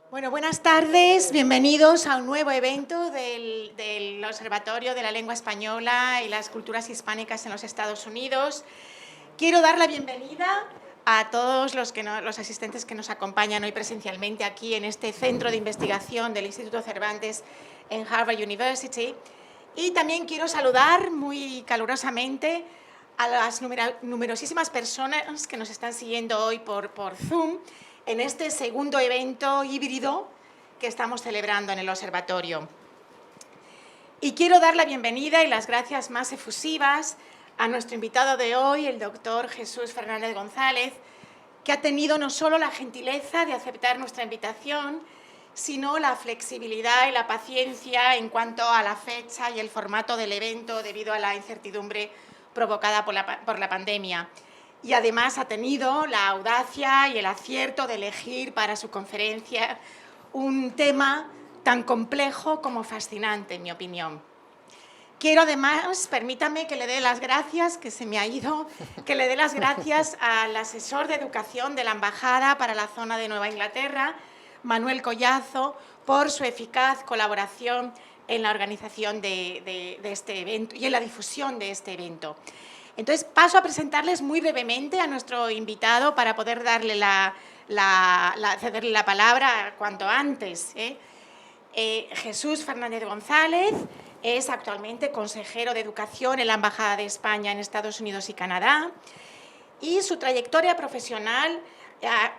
Bueno, buenas tardes, bienvenidos a un nuevo evento del Observatorio de la Lengua Española y las Culturas Hispánicas en los Estados Unidos. Quiero dar la bienvenida a todos los asistentes que nos acompañan hoy presencialmente aquí en este centro de investigación del Instituto Cervantes en Harvard University. Y también quiero saludar muy calurosamente a las numerosísimas personas que nos están siguiendo hoy por Zoom en este segundo evento híbrido que estamos celebrando en el observatorio. Y quiero dar la bienvenida y las gracias más efusivas a nuestro invitado de hoy, el doctor Jesús Fernández González, que ha tenido no solo la gentileza de aceptar nuestra invitación, sino la flexibilidad y la paciencia en cuanto a la fecha y el formato del evento debido a la incertidumbre provocada por la pandemia. Y además ha tenido la audacia y el acierto de elegir para su conferencia un tema tan complejo como fascinante, en mi opinión. Quiero además, permítame que le dé las gracias, que se me ha ido, que le dé las gracias al asesor de educación de la Embajada para la zona de Nueva Inglaterra, Manuel Collazo, por su eficaz colaboración en la organización de este evento y en la difusión de este evento. Entonces, paso a presentarles muy brevemente a nuestro invitado para poder darle cederle la palabra cuanto antes. Jesús Fernández González es actualmente consejero de Educación en la Embajada de España en Estados Unidos y Canadá, y su trayectoria profesional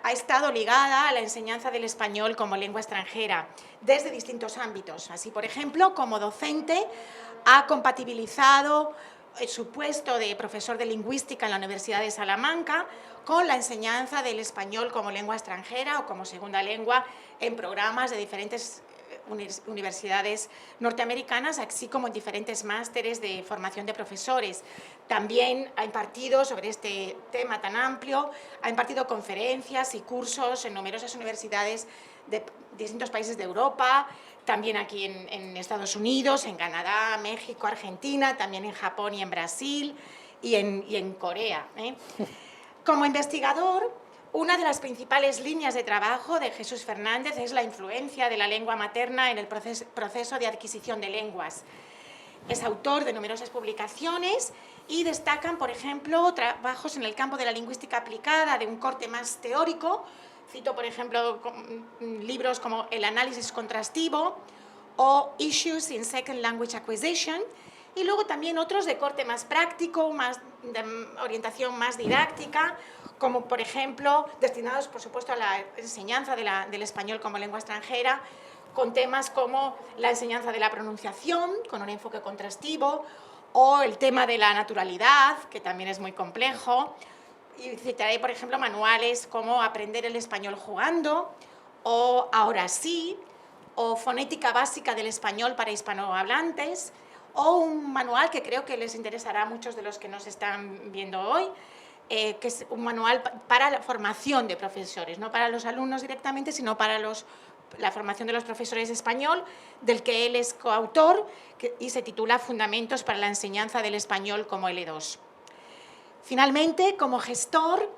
ha estado ligada a la enseñanza del español como lengua extranjera desde distintos ámbitos. Así, por ejemplo, como docente ha compatibilizado su puesto de profesor de lingüística en la Universidad de Salamanca con la enseñanza del español como lengua extranjera o como segunda lengua en programas de diferentes universidades norteamericanas, así como en diferentes másteres de formación de profesores. También ha impartido sobre este tema tan amplio, ha impartido conferencias y cursos en numerosas universidades de distintos países de Europa, también aquí en Estados Unidos, en Canadá, México, Argentina, también en Japón y en Brasil y en Corea. Como investigador, una de las principales líneas de trabajo de Jesús Fernández es la influencia de la lengua materna en el proceso de adquisición de lenguas. Es autor de numerosas publicaciones y destacan, por ejemplo, trabajos en el campo de la lingüística aplicada de un corte más teórico. Cito, por ejemplo, libros como El análisis contrastivo o Issues in Second Language Acquisition, y luego también otros de corte más práctico, más de orientación más didáctica, como por ejemplo destinados, por supuesto, a la enseñanza del español como lengua extranjera, con temas como la enseñanza de la pronunciación, con un enfoque contrastivo, o el tema de la naturalidad, que también es muy complejo. Y citaré, por ejemplo, manuales como Aprender el español jugando, o Ahora sí, o Fonética básica del español para hispanohablantes, o un manual que creo que les interesará a muchos de los que nos están viendo hoy, que es un manual para la formación de profesores, no para los alumnos directamente, sino para la formación de los profesores de español, del que él es coautor y se titula Fundamentos para la enseñanza del español como L2. Finalmente, como gestor,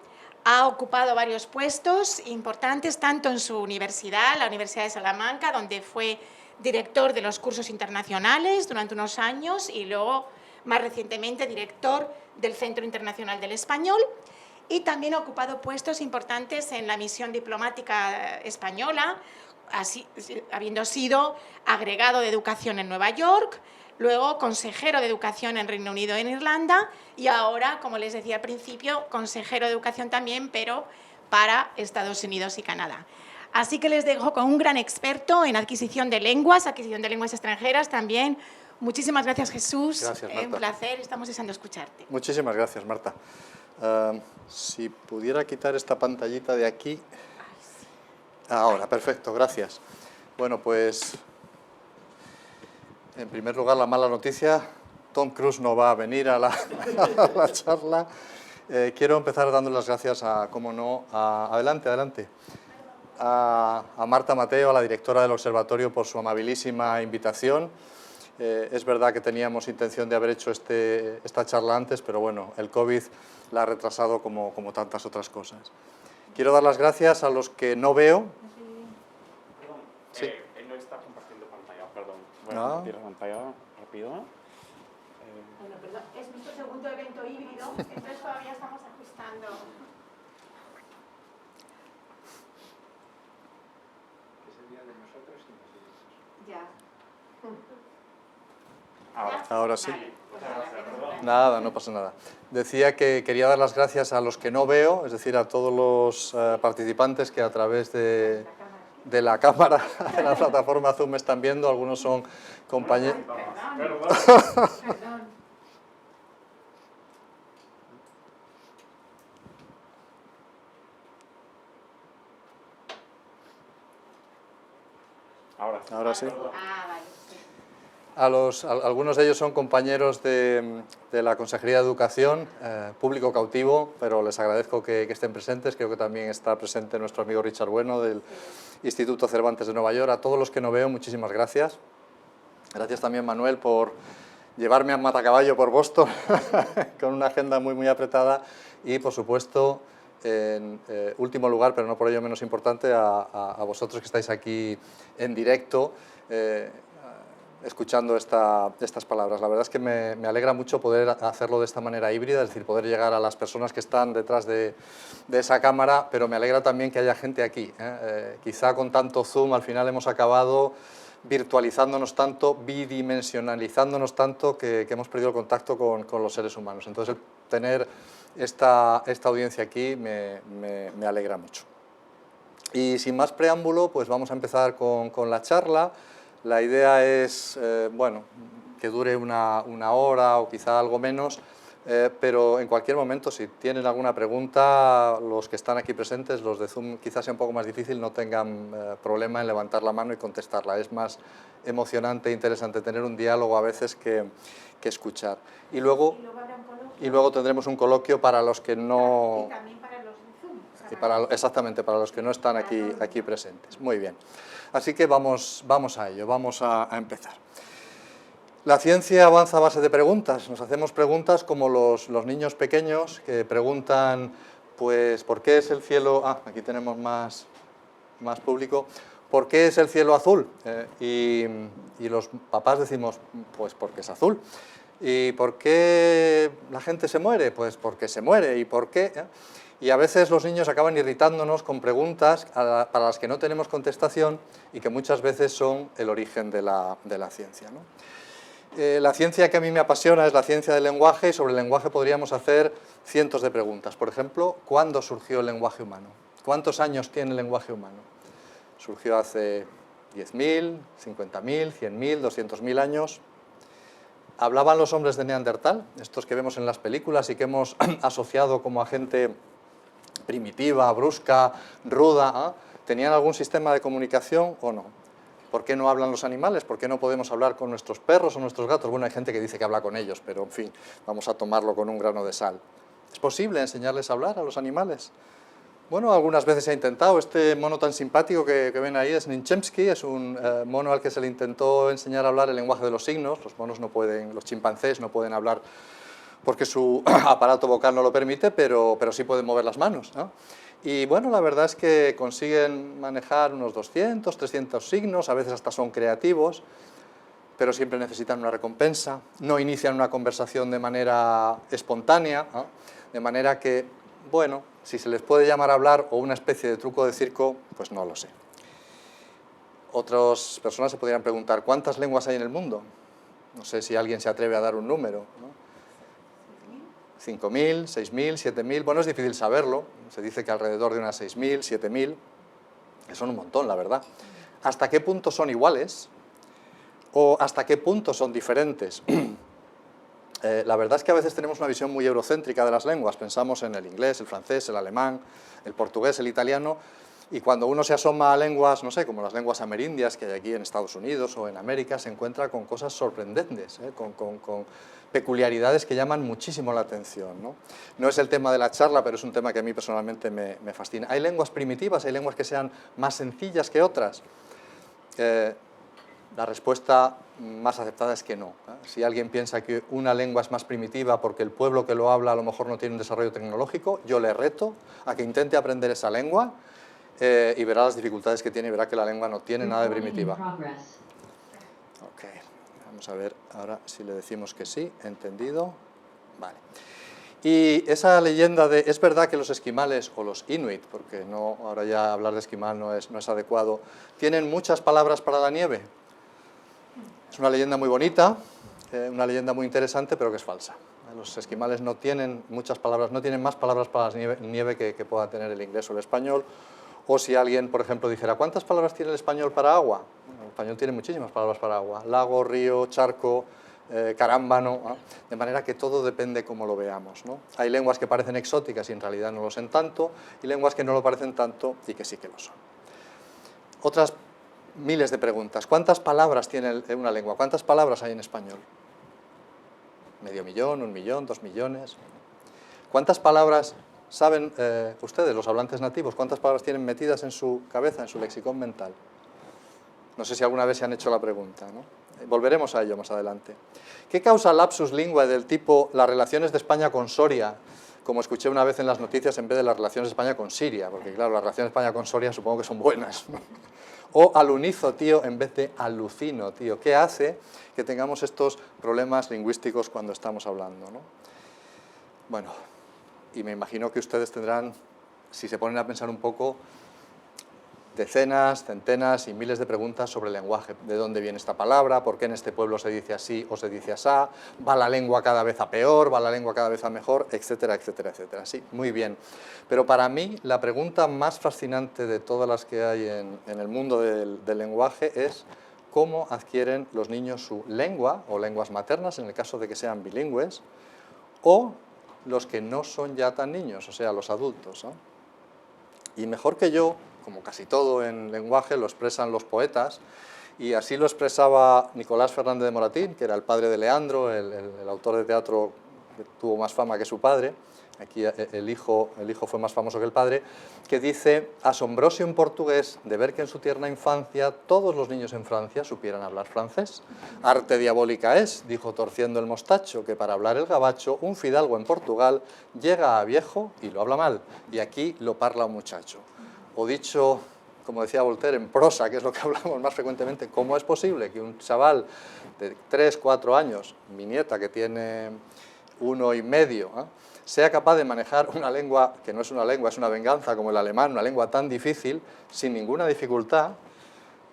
ha ocupado varios puestos importantes, tanto en su universidad, la Universidad de Salamanca, donde fue director de los cursos internacionales durante unos años y luego, más recientemente, director del Centro Internacional del Español, y también ha ocupado puestos importantes en la misión diplomática española, habiendo sido agregado de educación en Nueva York, luego consejero de educación en Reino Unido y en Irlanda, y ahora, como les decía al principio, consejero de educación también, pero para Estados Unidos y Canadá. Así que les dejo con un gran experto en adquisición de lenguas extranjeras también. Muchísimas gracias, Jesús. Gracias, Marta. Un placer, estamos deseando escucharte. Muchísimas gracias, Marta. Si pudiera quitar esta pantallita de aquí. Ahora, perfecto, gracias. Bueno, pues, en primer lugar, la mala noticia, Tom Cruise no va a venir a la charla. Quiero empezar dando las gracias adelante, a Marta Mateo, a la directora del observatorio, por su amabilísima invitación. Es verdad que teníamos intención de haber hecho esta charla antes, pero bueno, el COVID la ha retrasado como tantas otras cosas. Quiero dar las gracias a los que no veo. Sí. Él no está compartiendo pantalla, perdón. Voy a Ah. compartir la pantalla rápido. Bueno, perdón, es nuestro segundo evento híbrido, entonces todavía estamos ajustando. Que sería de nosotros y nosotros. Ya. Ahora. Ahora sí. Vale, pues nada, gracias. Nada, no pasa nada. Decía que quería dar las gracias a los que no veo, es decir, a todos los participantes que a través de la cámara, de la plataforma Zoom me están viendo. Algunos son compañeros. Perdón. Ahora. Ahora sí. Ah, vale. Algunos de ellos son compañeros de la Consejería de Educación, público cautivo, pero les agradezco que estén presentes. Creo que también está presente nuestro amigo Richard Bueno del Instituto Cervantes de Nueva York. A todos los que no veo, muchísimas gracias. Gracias también, Manuel, por llevarme a Matacaballo por Boston con una agenda muy apretada y, por supuesto, en último lugar, pero no por ello menos importante, a vosotros que estáis aquí en directo escuchando estas palabras. La verdad es que me alegra mucho poder hacerlo de esta manera híbrida, es decir, poder llegar a las personas que están detrás de esa cámara, pero me alegra también que haya gente aquí. Quizá con tanto Zoom al final hemos acabado virtualizándonos tanto, bidimensionalizándonos tanto, que hemos perdido el contacto con los seres humanos. Entonces, el tener esta audiencia aquí me alegra mucho. Y sin más preámbulo, pues vamos a empezar con la charla. La idea es, bueno, que dure una hora o quizá algo menos, pero en cualquier momento, si tienen alguna pregunta, los que están aquí presentes, los de Zoom quizás sea un poco más difícil, no tengan problema en levantar la mano y contestarla. Es más emocionante e interesante tener un diálogo a veces que escuchar. Y luego tendremos un coloquio para los que no... Y también para los de Zoom. Exactamente, para los que no están aquí presentes. Muy bien. Así que vamos a ello, vamos a empezar. La ciencia avanza a base de preguntas. Nos hacemos preguntas como los niños pequeños que preguntan, pues, ¿por qué es el cielo...? Aquí tenemos más público. ¿Por qué es el cielo azul? Y los papás decimos, pues porque es azul. ¿Y por qué la gente se muere? Pues porque se muere. ¿Y por qué? Y a veces los niños acaban irritándonos con preguntas para las que no tenemos contestación y que muchas veces son el origen de la ciencia, ¿no? La ciencia que a mí me apasiona es la ciencia del lenguaje y sobre el lenguaje podríamos hacer cientos de preguntas. Por ejemplo, ¿cuándo surgió el lenguaje humano? ¿Cuántos años tiene el lenguaje humano? ¿Surgió hace 10.000, 50.000, 100.000, 200.000 años? ¿Hablaban los hombres de Neandertal? Estos que vemos en las películas y que hemos asociado como a gente primitiva, brusca, ruda. ¿Tenían algún sistema de comunicación o no? ¿Por qué no hablan los animales? ¿Por qué no podemos hablar con nuestros perros o nuestros gatos? Bueno, hay gente que dice que habla con ellos, pero en fin, vamos a tomarlo con un grano de sal. ¿Es posible enseñarles a hablar a los animales? Bueno, algunas veces se ha intentado. Este mono tan simpático que ven ahí es Ninchemsky, es un mono al que se le intentó enseñar a hablar el lenguaje de los signos. Los monos no pueden, los chimpancés no pueden hablar porque su aparato vocal no lo permite, pero sí pueden mover las manos, ¿no? Y bueno, la verdad es que consiguen manejar unos 200, 300 signos, a veces hasta son creativos, pero siempre necesitan una recompensa, no inician una conversación de manera espontánea, ¿no? De manera que, bueno, si se les puede llamar a hablar o una especie de truco de circo, pues no lo sé. Otras personas se podrían preguntar, ¿cuántas lenguas hay en el mundo? No sé si alguien se atreve a dar un número, ¿no? 5.000, 6.000, 7.000, bueno, es difícil saberlo, se dice que alrededor de unas 6.000, 7.000, que son un montón, la verdad. ¿Hasta qué punto son iguales? ¿O hasta qué punto son diferentes? La verdad es que a veces tenemos una visión muy eurocéntrica de las lenguas, pensamos en el inglés, el francés, el alemán, el portugués, el italiano, y cuando uno se asoma a lenguas, no sé, como las lenguas amerindias que hay aquí en Estados Unidos o en América, se encuentra con cosas sorprendentes, con peculiaridades que llaman muchísimo la atención, ¿no? No es el tema de la charla, pero es un tema que a mí personalmente me fascina. ¿Hay lenguas primitivas? ¿Hay lenguas que sean más sencillas que otras? La respuesta más aceptada es que no. Si alguien piensa que una lengua es más primitiva porque el pueblo que lo habla a lo mejor no tiene un desarrollo tecnológico, yo le reto a que intente aprender esa lengua y verá las dificultades que tiene y verá que la lengua no tiene nada de primitiva. Ok, vamos a ver ahora si le decimos que sí, entendido. Vale. Y esa leyenda de, es verdad que los esquimales, o los inuit, porque no, ahora ya hablar de esquimal no es adecuado, tienen muchas palabras para la nieve. Es una leyenda muy bonita, una leyenda muy interesante, pero que es falsa. Los esquimales no tienen muchas palabras, no tienen más palabras para la nieve que pueda tener el inglés o el español. O si alguien, por ejemplo, dijera, ¿cuántas palabras tiene el español para agua? Bueno, el español tiene muchísimas palabras para agua. Lago, río, charco, carámbano, ¿no? De manera que todo depende cómo lo veamos, ¿no? Hay lenguas que parecen exóticas y en realidad no lo son tanto, y lenguas que no lo parecen tanto y que sí que lo son. Otras miles de preguntas. ¿Cuántas palabras tiene una lengua? ¿Cuántas palabras hay en español? ¿Medio millón, 1 millón, 2 millones? ¿Cuántas palabras saben ustedes, los hablantes nativos, cuántas palabras tienen metidas en su cabeza, en su lexicón mental? No sé si alguna vez se han hecho la pregunta, ¿no? Volveremos a ello más adelante. ¿Qué causa lapsus linguae del tipo las relaciones de España con Soria, como escuché una vez en las noticias, en vez de las relaciones de España con Siria? Porque claro, las relaciones de España con Soria supongo que son buenas, ¿no? O alunizo, tío, en vez de alucino, tío. ¿Qué hace que tengamos estos problemas lingüísticos cuando estamos hablando, ¿no? Bueno, y me imagino que ustedes tendrán, si se ponen a pensar un poco, decenas, centenas y miles de preguntas sobre el lenguaje. ¿De dónde viene esta palabra? ¿Por qué en este pueblo se dice así o se dice asá? ¿Va la lengua cada vez a peor? ¿Va la lengua cada vez a mejor? Etcétera, etcétera, etcétera. Sí, muy bien. Pero para mí la pregunta más fascinante de todas las que hay en el mundo del lenguaje es cómo adquieren los niños su lengua o lenguas maternas, en el caso de que sean bilingües, o los que no son ya tan niños, o sea, los adultos, ¿no? Y mejor que yo, como casi todo en lenguaje, lo expresan los poetas, y así lo expresaba Nicolás Fernández de Moratín, que era el padre de Leandro, el autor de teatro que tuvo más fama que su padre. Aquí el hijo fue más famoso que el padre, que dice: asombróse un portugués de ver que en su tierna infancia todos los niños en Francia supieran hablar francés. Arte diabólica es, dijo torciendo el mostacho, que para hablar el gabacho un fidalgo en Portugal llega a viejo y lo habla mal, y aquí lo parla un muchacho. O dicho, como decía Voltaire, en prosa, que es lo que hablamos más frecuentemente, ¿cómo es posible que un chaval de 3, 4 años, mi nieta que tiene 1 y medio, sea capaz de manejar una lengua que no es una lengua, es una venganza, como el alemán, una lengua tan difícil, sin ninguna dificultad,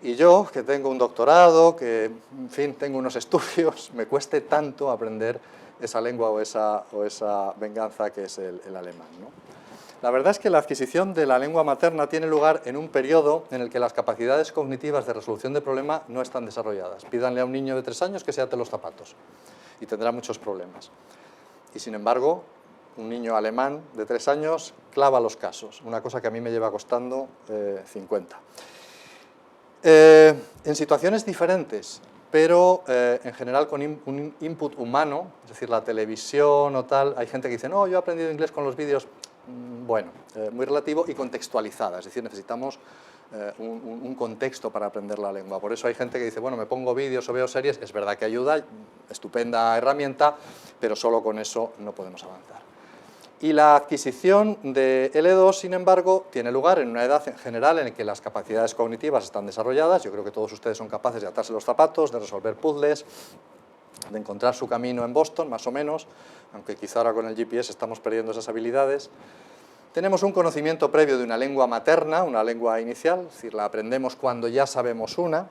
y yo, que tengo un doctorado, que, en fin, tengo unos estudios, me cueste tanto aprender esa lengua o esa venganza que es el alemán, ¿no? La verdad es que la adquisición de la lengua materna tiene lugar en un periodo en el que las capacidades cognitivas de resolución de problema no están desarrolladas. Pídanle a un niño de 3 años que se ate los zapatos y tendrá muchos problemas. Y sin embargo, un niño alemán de 3 años clava los casos, una cosa que a mí me lleva costando 50. En situaciones diferentes, pero en general con un input humano, es decir, la televisión o tal, hay gente que dice, no, yo he aprendido inglés con los vídeos. Bueno, muy relativo y contextualizada, es decir, necesitamos un contexto para aprender la lengua. Por eso hay gente que dice, bueno, me pongo vídeos o veo series, es verdad que ayuda, estupenda herramienta, pero solo con eso no podemos avanzar. Y la adquisición de L2, sin embargo, tiene lugar en una edad en general en la que las capacidades cognitivas están desarrolladas. Yo creo que todos ustedes son capaces de atarse los zapatos, de resolver puzzles, de encontrar su camino en Boston, más o menos, aunque quizá ahora con el GPS estamos perdiendo esas habilidades. Tenemos un conocimiento previo de una lengua materna, una lengua inicial, es decir, la aprendemos cuando ya sabemos una,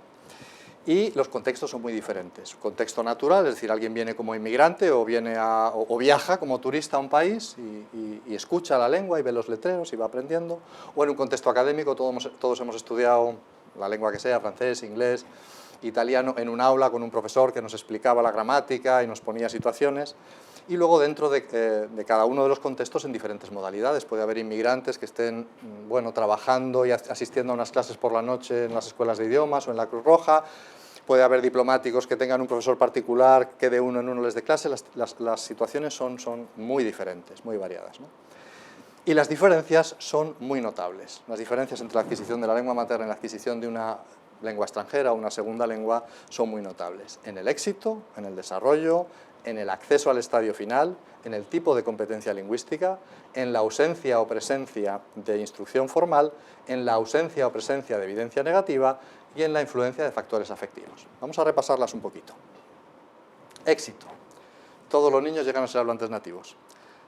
y los contextos son muy diferentes. Un contexto natural, es decir, alguien viene como inmigrante o viaja como turista a un país y escucha la lengua y ve los letreros y va aprendiendo, o en un contexto académico, todos hemos estudiado la lengua que sea, francés, inglés, italiano, en un aula con un profesor que nos explicaba la gramática y nos ponía situaciones, y luego dentro de cada uno de los contextos en diferentes modalidades. Puede haber inmigrantes que estén, bueno, trabajando y asistiendo a unas clases por la noche en las escuelas de idiomas o en la Cruz Roja. Puede haber diplomáticos que tengan un profesor particular que de uno en uno les dé clase. Las situaciones son muy diferentes, muy variadas, ¿no? Y las diferencias son muy notables. Las diferencias entre la adquisición de la lengua materna y la adquisición de una lengua extranjera o una segunda lengua son muy notables. En el éxito, en el desarrollo, en el acceso al estadio final, en el tipo de competencia lingüística, en la ausencia o presencia de instrucción formal, en la ausencia o presencia de evidencia negativa y en la influencia de factores afectivos. Vamos a repasarlas un poquito. Éxito. Todos los niños llegan a ser hablantes nativos,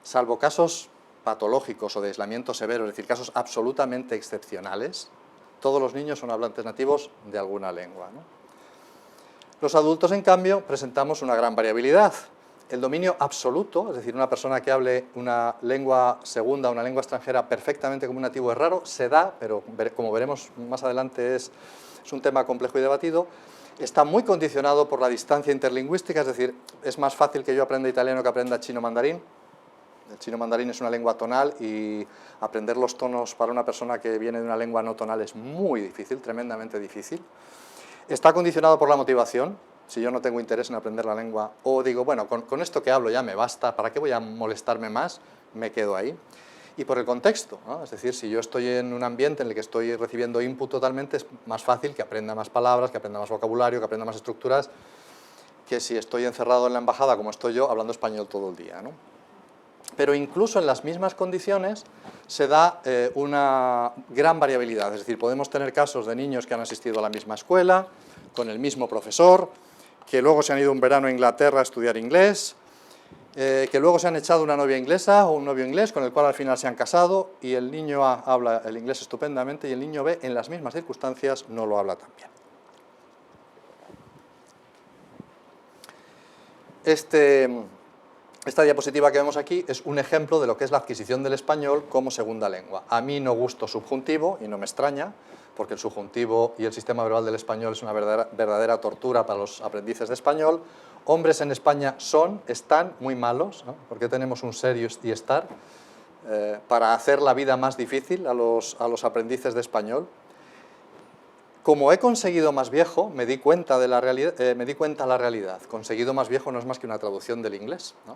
salvo casos patológicos o de aislamiento severo, es decir, casos absolutamente excepcionales. Todos los niños son hablantes nativos de alguna lengua, ¿no? Los adultos, en cambio, presentamos una gran variabilidad. El dominio absoluto, es decir, una persona que hable una lengua segunda, una lengua extranjera perfectamente como un nativo es raro, se da, pero como veremos más adelante es un tema complejo y debatido. Está muy condicionado por la distancia interlingüística, es decir, es más fácil que yo aprenda italiano que aprenda chino mandarín. El chino mandarín es una lengua tonal y aprender los tonos para una persona que viene de una lengua no tonal es muy difícil, tremendamente difícil. Está condicionado por la motivación. Si yo no tengo interés en aprender la lengua, o digo, bueno, con esto que hablo ya me basta, ¿para qué voy a molestarme más? Me quedo ahí. Y por el contexto, ¿no? Es decir, si yo estoy en un ambiente en el que estoy recibiendo input totalmente, es más fácil que aprenda más palabras, que aprenda más vocabulario, que aprenda más estructuras, que si estoy encerrado en la embajada, como estoy yo, hablando español todo el día, ¿no? Pero incluso en las mismas condiciones se da una gran variabilidad, es decir, podemos tener casos de niños que han asistido a la misma escuela, con el mismo profesor, que luego se han ido un verano a Inglaterra a estudiar inglés, que luego se han echado una novia inglesa o un novio inglés con el cual al final se han casado y el niño A habla el inglés estupendamente y el niño B en las mismas circunstancias no lo habla tan bien. Esta diapositiva que vemos aquí es un ejemplo de lo que es la adquisición del español como segunda lengua. A mí no gusto subjuntivo y no me extraña, porque el subjuntivo y el sistema verbal del español es una verdadera tortura para los aprendices de español. Hombres en España están muy malos, ¿no? Porque tenemos un ser y estar para hacer la vida más difícil a los aprendices de español. Como he conseguido más viejo, me di cuenta de la realidad. Conseguido más viejo no es más que una traducción del inglés, ¿no?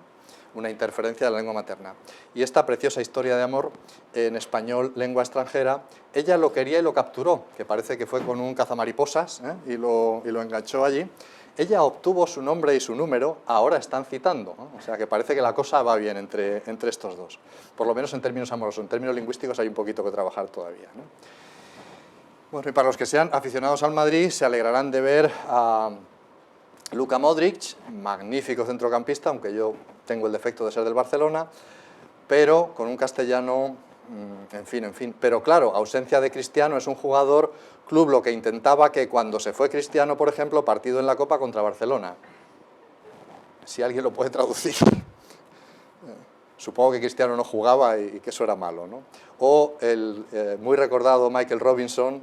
Una interferencia de la lengua materna. Y esta preciosa historia de amor en español, lengua extranjera, ella lo quería y lo capturó, que parece que fue con un cazamariposas, y lo enganchó allí. Ella obtuvo su nombre y su número, ahora están citando, ¿no? O sea que parece que la cosa va bien entre estos dos. Por lo menos en términos amorosos, en términos lingüísticos hay un poquito que trabajar todavía, ¿no? Bueno, y para los que sean aficionados al Madrid, se alegrarán de ver a Luka Modric, magnífico centrocampista, aunque yo tengo el defecto de ser del Barcelona, pero con un castellano, en fin. Pero claro, ausencia de Cristiano, es un jugador club lo que intentaba que cuando se fue Cristiano, por ejemplo, partido en la Copa contra Barcelona. Si alguien lo puede traducir. Supongo que Cristiano no jugaba y que eso era malo, ¿no? O el muy recordado Michael Robinson,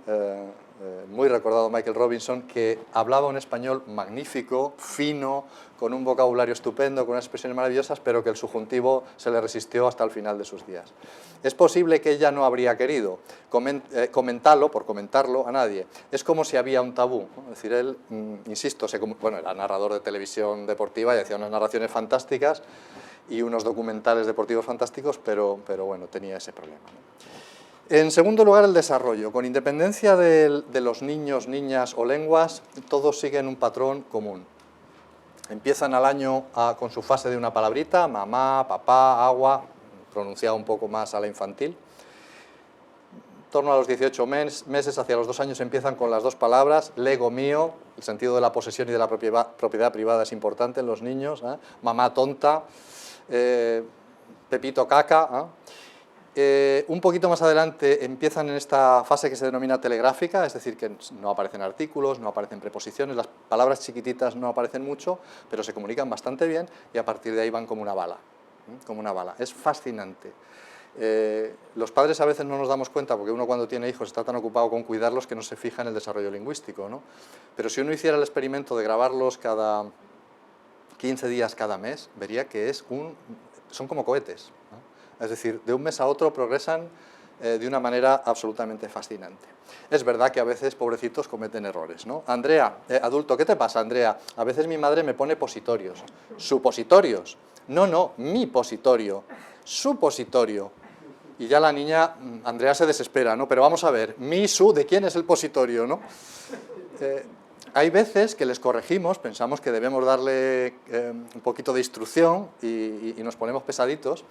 que hablaba un español magnífico, fino, con un vocabulario estupendo, con unas expresiones maravillosas, pero que el subjuntivo se le resistió hasta el final de sus días. Es posible que ella no habría querido comentarlo a nadie. Es como si había un tabú, ¿no? Es decir, él, insisto, era narrador de televisión deportiva y hacía unas narraciones fantásticas y unos documentales deportivos fantásticos, pero bueno, tenía ese problema, ¿no? En segundo lugar, el desarrollo. Con independencia de los niños, niñas o lenguas, todos siguen un patrón común. Empiezan al año con su fase de una palabrita, mamá, papá, agua, pronunciado un poco más a la infantil. En torno a los 18 meses, hacia los 2 años, empiezan con las 2 palabras, lego mío, el sentido de la posesión y de la propiedad privada es importante en los niños, mamá tonta, Pepito caca. Un poquito más adelante empiezan en esta fase que se denomina telegráfica, es decir, que no aparecen artículos, no aparecen preposiciones, las palabras chiquititas no aparecen mucho, pero se comunican bastante bien y a partir de ahí van como una bala, como una bala. Es fascinante. Los padres a veces no nos damos cuenta, porque uno cuando tiene hijos está tan ocupado con cuidarlos que no se fija en el desarrollo lingüístico, ¿no? Pero si uno hiciera el experimento de grabarlos cada 15 días cada mes, vería que son como cohetes, ¿no? Es decir, de un mes a otro progresan de una manera absolutamente fascinante. Es verdad que a veces, pobrecitos, cometen errores, ¿no? Andrea, adulto, ¿qué te pasa, Andrea? A veces mi madre me pone positorios. ¿Supositorios? No, mi positorio. Supositorio. Y ya la niña, Andrea, se desespera, ¿no? Pero vamos a ver, ¿de quién es el positorio, no? Hay veces que les corregimos, pensamos que debemos darle un poquito de instrucción y nos ponemos pesaditos,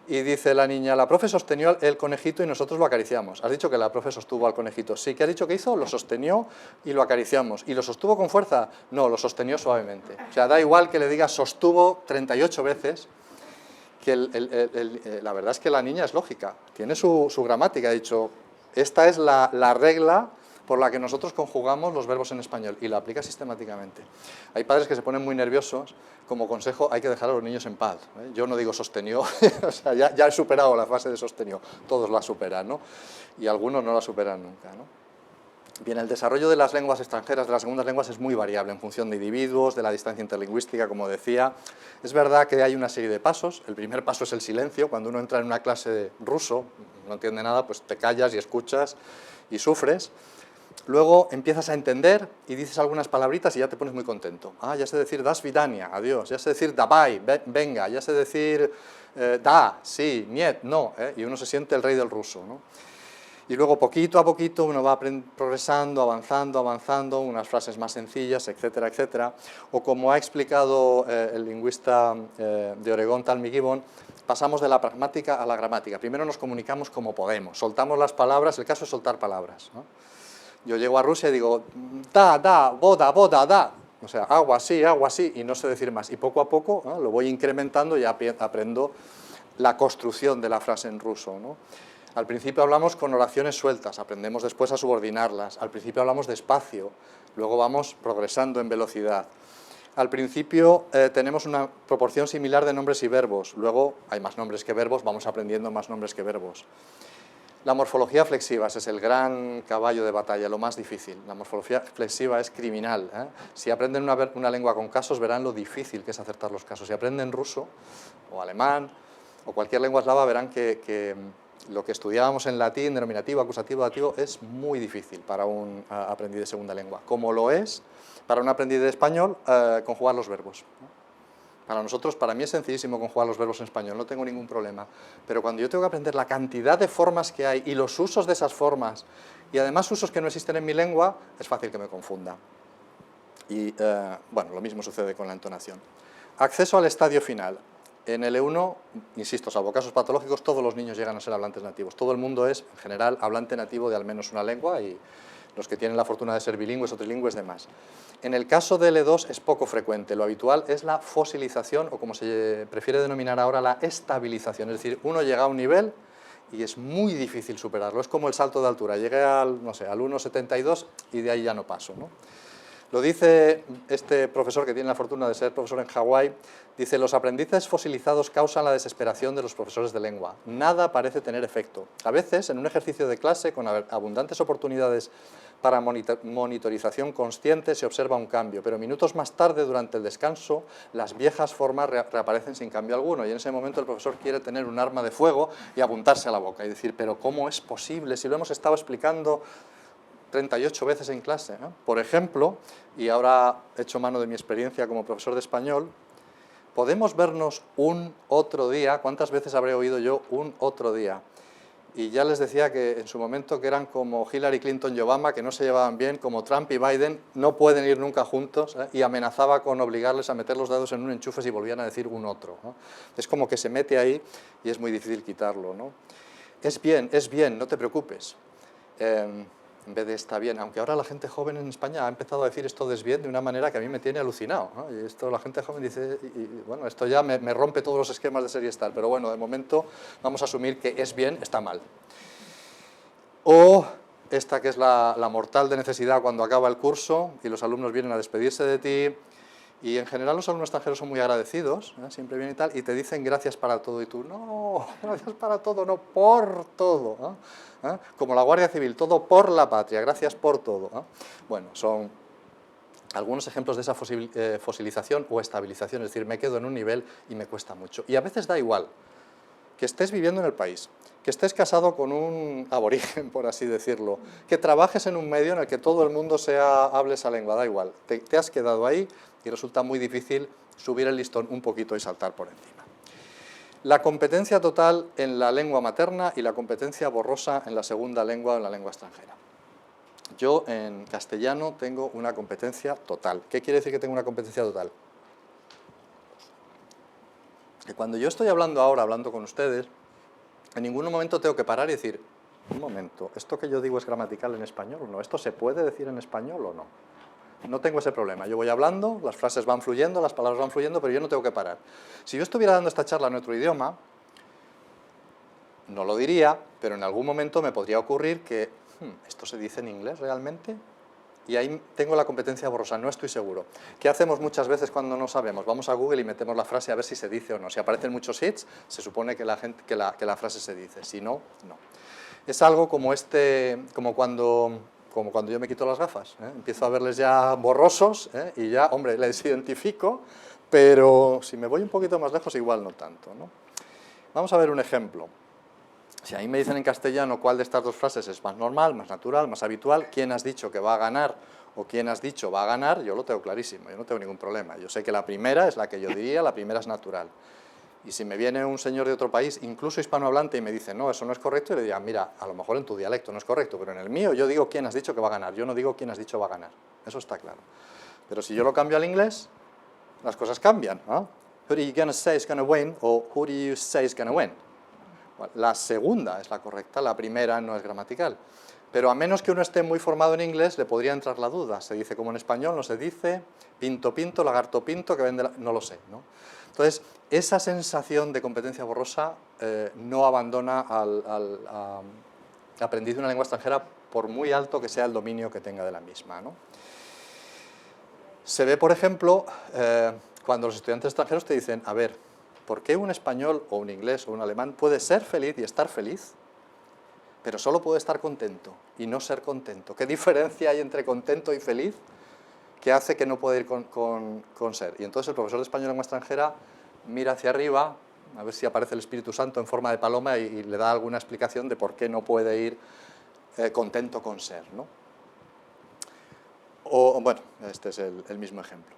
y dice la niña, la profe sostenió el conejito y nosotros lo acariciamos. ¿Has dicho que la profe sostuvo al conejito? Sí, ¿qué ha dicho que hizo? Lo sostenió y lo acariciamos. ¿Y lo sostuvo con fuerza? No, lo sostenió suavemente. O sea, da igual que le digas sostuvo 38 veces, que la verdad es que la niña es lógica, tiene su gramática. Ha dicho, esta es la regla por la que nosotros conjugamos los verbos en español, y la aplica sistemáticamente. Hay padres que se ponen muy nerviosos. Como consejo, hay que dejar a los niños en paz, ¿eh? Yo no digo sostenió, o sea, ya he superado la fase de sostenió, todos la superan, ¿no? Y algunos no la superan nunca, ¿no? Bien, el desarrollo de las lenguas extranjeras, de las segundas lenguas, es muy variable en función de individuos, de la distancia interlingüística, como decía. Es verdad que hay una serie de pasos. El primer paso es el silencio. Cuando uno entra en una clase de ruso, no entiende nada, pues te callas y escuchas y sufres. Luego empiezas a entender y dices algunas palabritas y ya te pones muy contento. Ah, ya sé decir das vidania, adiós, ya sé decir dabai, venga, ya sé decir da, sí, niet, no, y uno se siente el rey del ruso, ¿no? Y luego poquito a poquito uno va progresando, avanzando, unas frases más sencillas, etcétera, etcétera. O como ha explicado el lingüista de Oregón, Talmy Gibbon, pasamos de la pragmática a la gramática. Primero nos comunicamos como podemos, soltamos las palabras, el caso es soltar palabras, ¿no? Yo llego a Rusia y digo, da, boda, da. O sea, agua sí, y no sé decir más. Y poco a poco, ¿no?, lo voy incrementando y aprendo la construcción de la frase en ruso, ¿no? Al principio hablamos con oraciones sueltas, aprendemos después a subordinarlas. Al principio hablamos despacio, luego vamos progresando en velocidad. Al principio tenemos una proporción similar de nombres y verbos, luego hay más nombres que verbos, vamos aprendiendo más nombres que verbos. La morfología flexiva, ese es el gran caballo de batalla, lo más difícil. La morfología flexiva es criminal, ¿eh? Si aprenden una lengua con casos, verán lo difícil que es acertar los casos. Si aprenden ruso, o alemán, o cualquier lengua eslava, verán que lo que estudiábamos en latín, denominativo, acusativo, dativo, es muy difícil para un aprendiz de segunda lengua, como lo es para un aprendiz de español conjugar los verbos. Para mí es sencillísimo conjugar los verbos en español, no tengo ningún problema. Pero cuando yo tengo que aprender la cantidad de formas que hay y los usos de esas formas, y además usos que no existen en mi lengua, es fácil que me confunda. Y, bueno, lo mismo sucede con la entonación. Acceso al estadio final. En el E1, insisto, salvo casos patológicos, todos los niños llegan a ser hablantes nativos. Todo el mundo es, en general, hablante nativo de al menos una lengua, y los que tienen la fortuna de ser bilingües o trilingües, demás. En el caso del E2 es poco frecuente, lo habitual es la fosilización, o como se prefiere denominar ahora, la estabilización, es decir, uno llega a un nivel y es muy difícil superarlo, es como el salto de altura, llegué al 1,72 y de ahí ya no paso, ¿no? Lo dice este profesor que tiene la fortuna de ser profesor en Hawái, dice, los aprendices fosilizados causan la desesperación de los profesores de lengua, nada parece tener efecto. A veces, en un ejercicio de clase con abundantes oportunidades para monitorización consciente, se observa un cambio, pero minutos más tarde, durante el descanso, las viejas formas reaparecen sin cambio alguno, y en ese momento el profesor quiere tener un arma de fuego y apuntarse a la boca y decir, pero ¿cómo es posible? Si lo hemos estado explicando 38 veces en clase, ¿no? Por ejemplo, y ahora he hecho mano de mi experiencia como profesor de español, podemos vernos un otro día. ¿Cuántas veces habré oído yo un otro día? Y ya les decía que en su momento que eran como Hillary Clinton y Obama, que no se llevaban bien, como Trump y Biden, no pueden ir nunca juntos, ¿eh? Y amenazaba con obligarles a meter los dedos en un enchufe si volvían a decir un otro, ¿no? Es como que se mete ahí y es muy difícil quitarlo, ¿no? Es bien, no te preocupes. En vez de está bien, aunque ahora la gente joven en España ha empezado a decir esto de es bien de una manera que a mí me tiene alucinado, ¿no? Y esto la gente joven dice, y bueno, esto ya me rompe todos los esquemas de ser y estar, pero bueno, de momento vamos a asumir que es bien, está mal. O esta que es la mortal de necesidad cuando acaba el curso y los alumnos vienen a despedirse de ti, y en general los alumnos extranjeros son muy agradecidos, ¿eh? Siempre vienen y tal, y te dicen gracias para todo, y tú, no, gracias para todo, no, por todo, ¿eh? Como la Guardia Civil, todo por la patria, gracias por todo, ¿eh? Bueno, son algunos ejemplos de esa fosilización o estabilización, es decir, me quedo en un nivel y me cuesta mucho. Y a veces da igual que estés viviendo en el país, que estés casado con un aborigen, por así decirlo, que trabajes en un medio en el que todo el mundo hable esa lengua, da igual, te has quedado ahí y resulta muy difícil subir el listón un poquito y saltar por encima. La competencia total en la lengua materna y la competencia borrosa en la segunda lengua o en la lengua extranjera. Yo en castellano tengo una competencia total. ¿Qué quiere decir que tengo una competencia total? Que cuando yo estoy hablando ahora, hablando con ustedes, en ningún momento tengo que parar y decir, un momento, ¿esto que yo digo es gramatical en español o no? ¿Esto se puede decir en español o no? No tengo ese problema. Yo voy hablando, las frases van fluyendo, las palabras van fluyendo, pero yo no tengo que parar. Si yo estuviera dando esta charla en otro idioma, no lo diría, pero en algún momento me podría ocurrir que, ¿esto se dice en inglés realmente? Y ahí tengo la competencia borrosa, no estoy seguro. ¿Qué hacemos muchas veces cuando no sabemos? Vamos a Google y metemos la frase a ver si se dice o no. Si aparecen muchos hits, se supone que la frase se dice. Si no, no. Es algo como cuando yo me quito las gafas. Empiezo a verles ya borrosos y ya, hombre, les identifico, pero si me voy un poquito más lejos, igual no tanto, ¿no? Vamos a ver un ejemplo. Si a mí me dicen en castellano cuál de estas dos frases es más normal, más natural, más habitual, quién has dicho que va a ganar o quién has dicho va a ganar, yo lo tengo clarísimo, yo no tengo ningún problema. Yo sé que la primera es la que yo diría, la primera es natural. Y si me viene un señor de otro país, incluso hispanohablante, y me dice, no, eso no es correcto, y le diría, mira, a lo mejor en tu dialecto no es correcto, pero en el mío yo digo quién has dicho que va a ganar, yo no digo quién has dicho va a ganar. Eso está claro. Pero si yo lo cambio al inglés, las cosas cambian, ¿no? Who do you gonna say is gonna win? O who do you say is gonna win? La segunda es la correcta, la primera no es gramatical. Pero a menos que uno esté muy formado en inglés, le podría entrar la duda. Se dice como en español, no se dice pinto pinto, lagarto pinto, que vende no lo sé, ¿no? Entonces, esa sensación de competencia borrosa no abandona al aprendiz de una lengua extranjera por muy alto que sea el dominio que tenga de la misma, ¿no? Se ve, por ejemplo, cuando los estudiantes extranjeros te dicen, a ver, ¿por qué un español o un inglés o un alemán puede ser feliz y estar feliz, pero solo puede estar contento y no ser contento? ¿Qué diferencia hay entre contento y feliz que hace que no pueda ir con ser? Y entonces el profesor de español en lengua extranjera mira hacia arriba, a ver si aparece el Espíritu Santo en forma de paloma y le da alguna explicación de por qué no puede ir contento con ser, ¿no? O, bueno, este es el mismo ejemplo.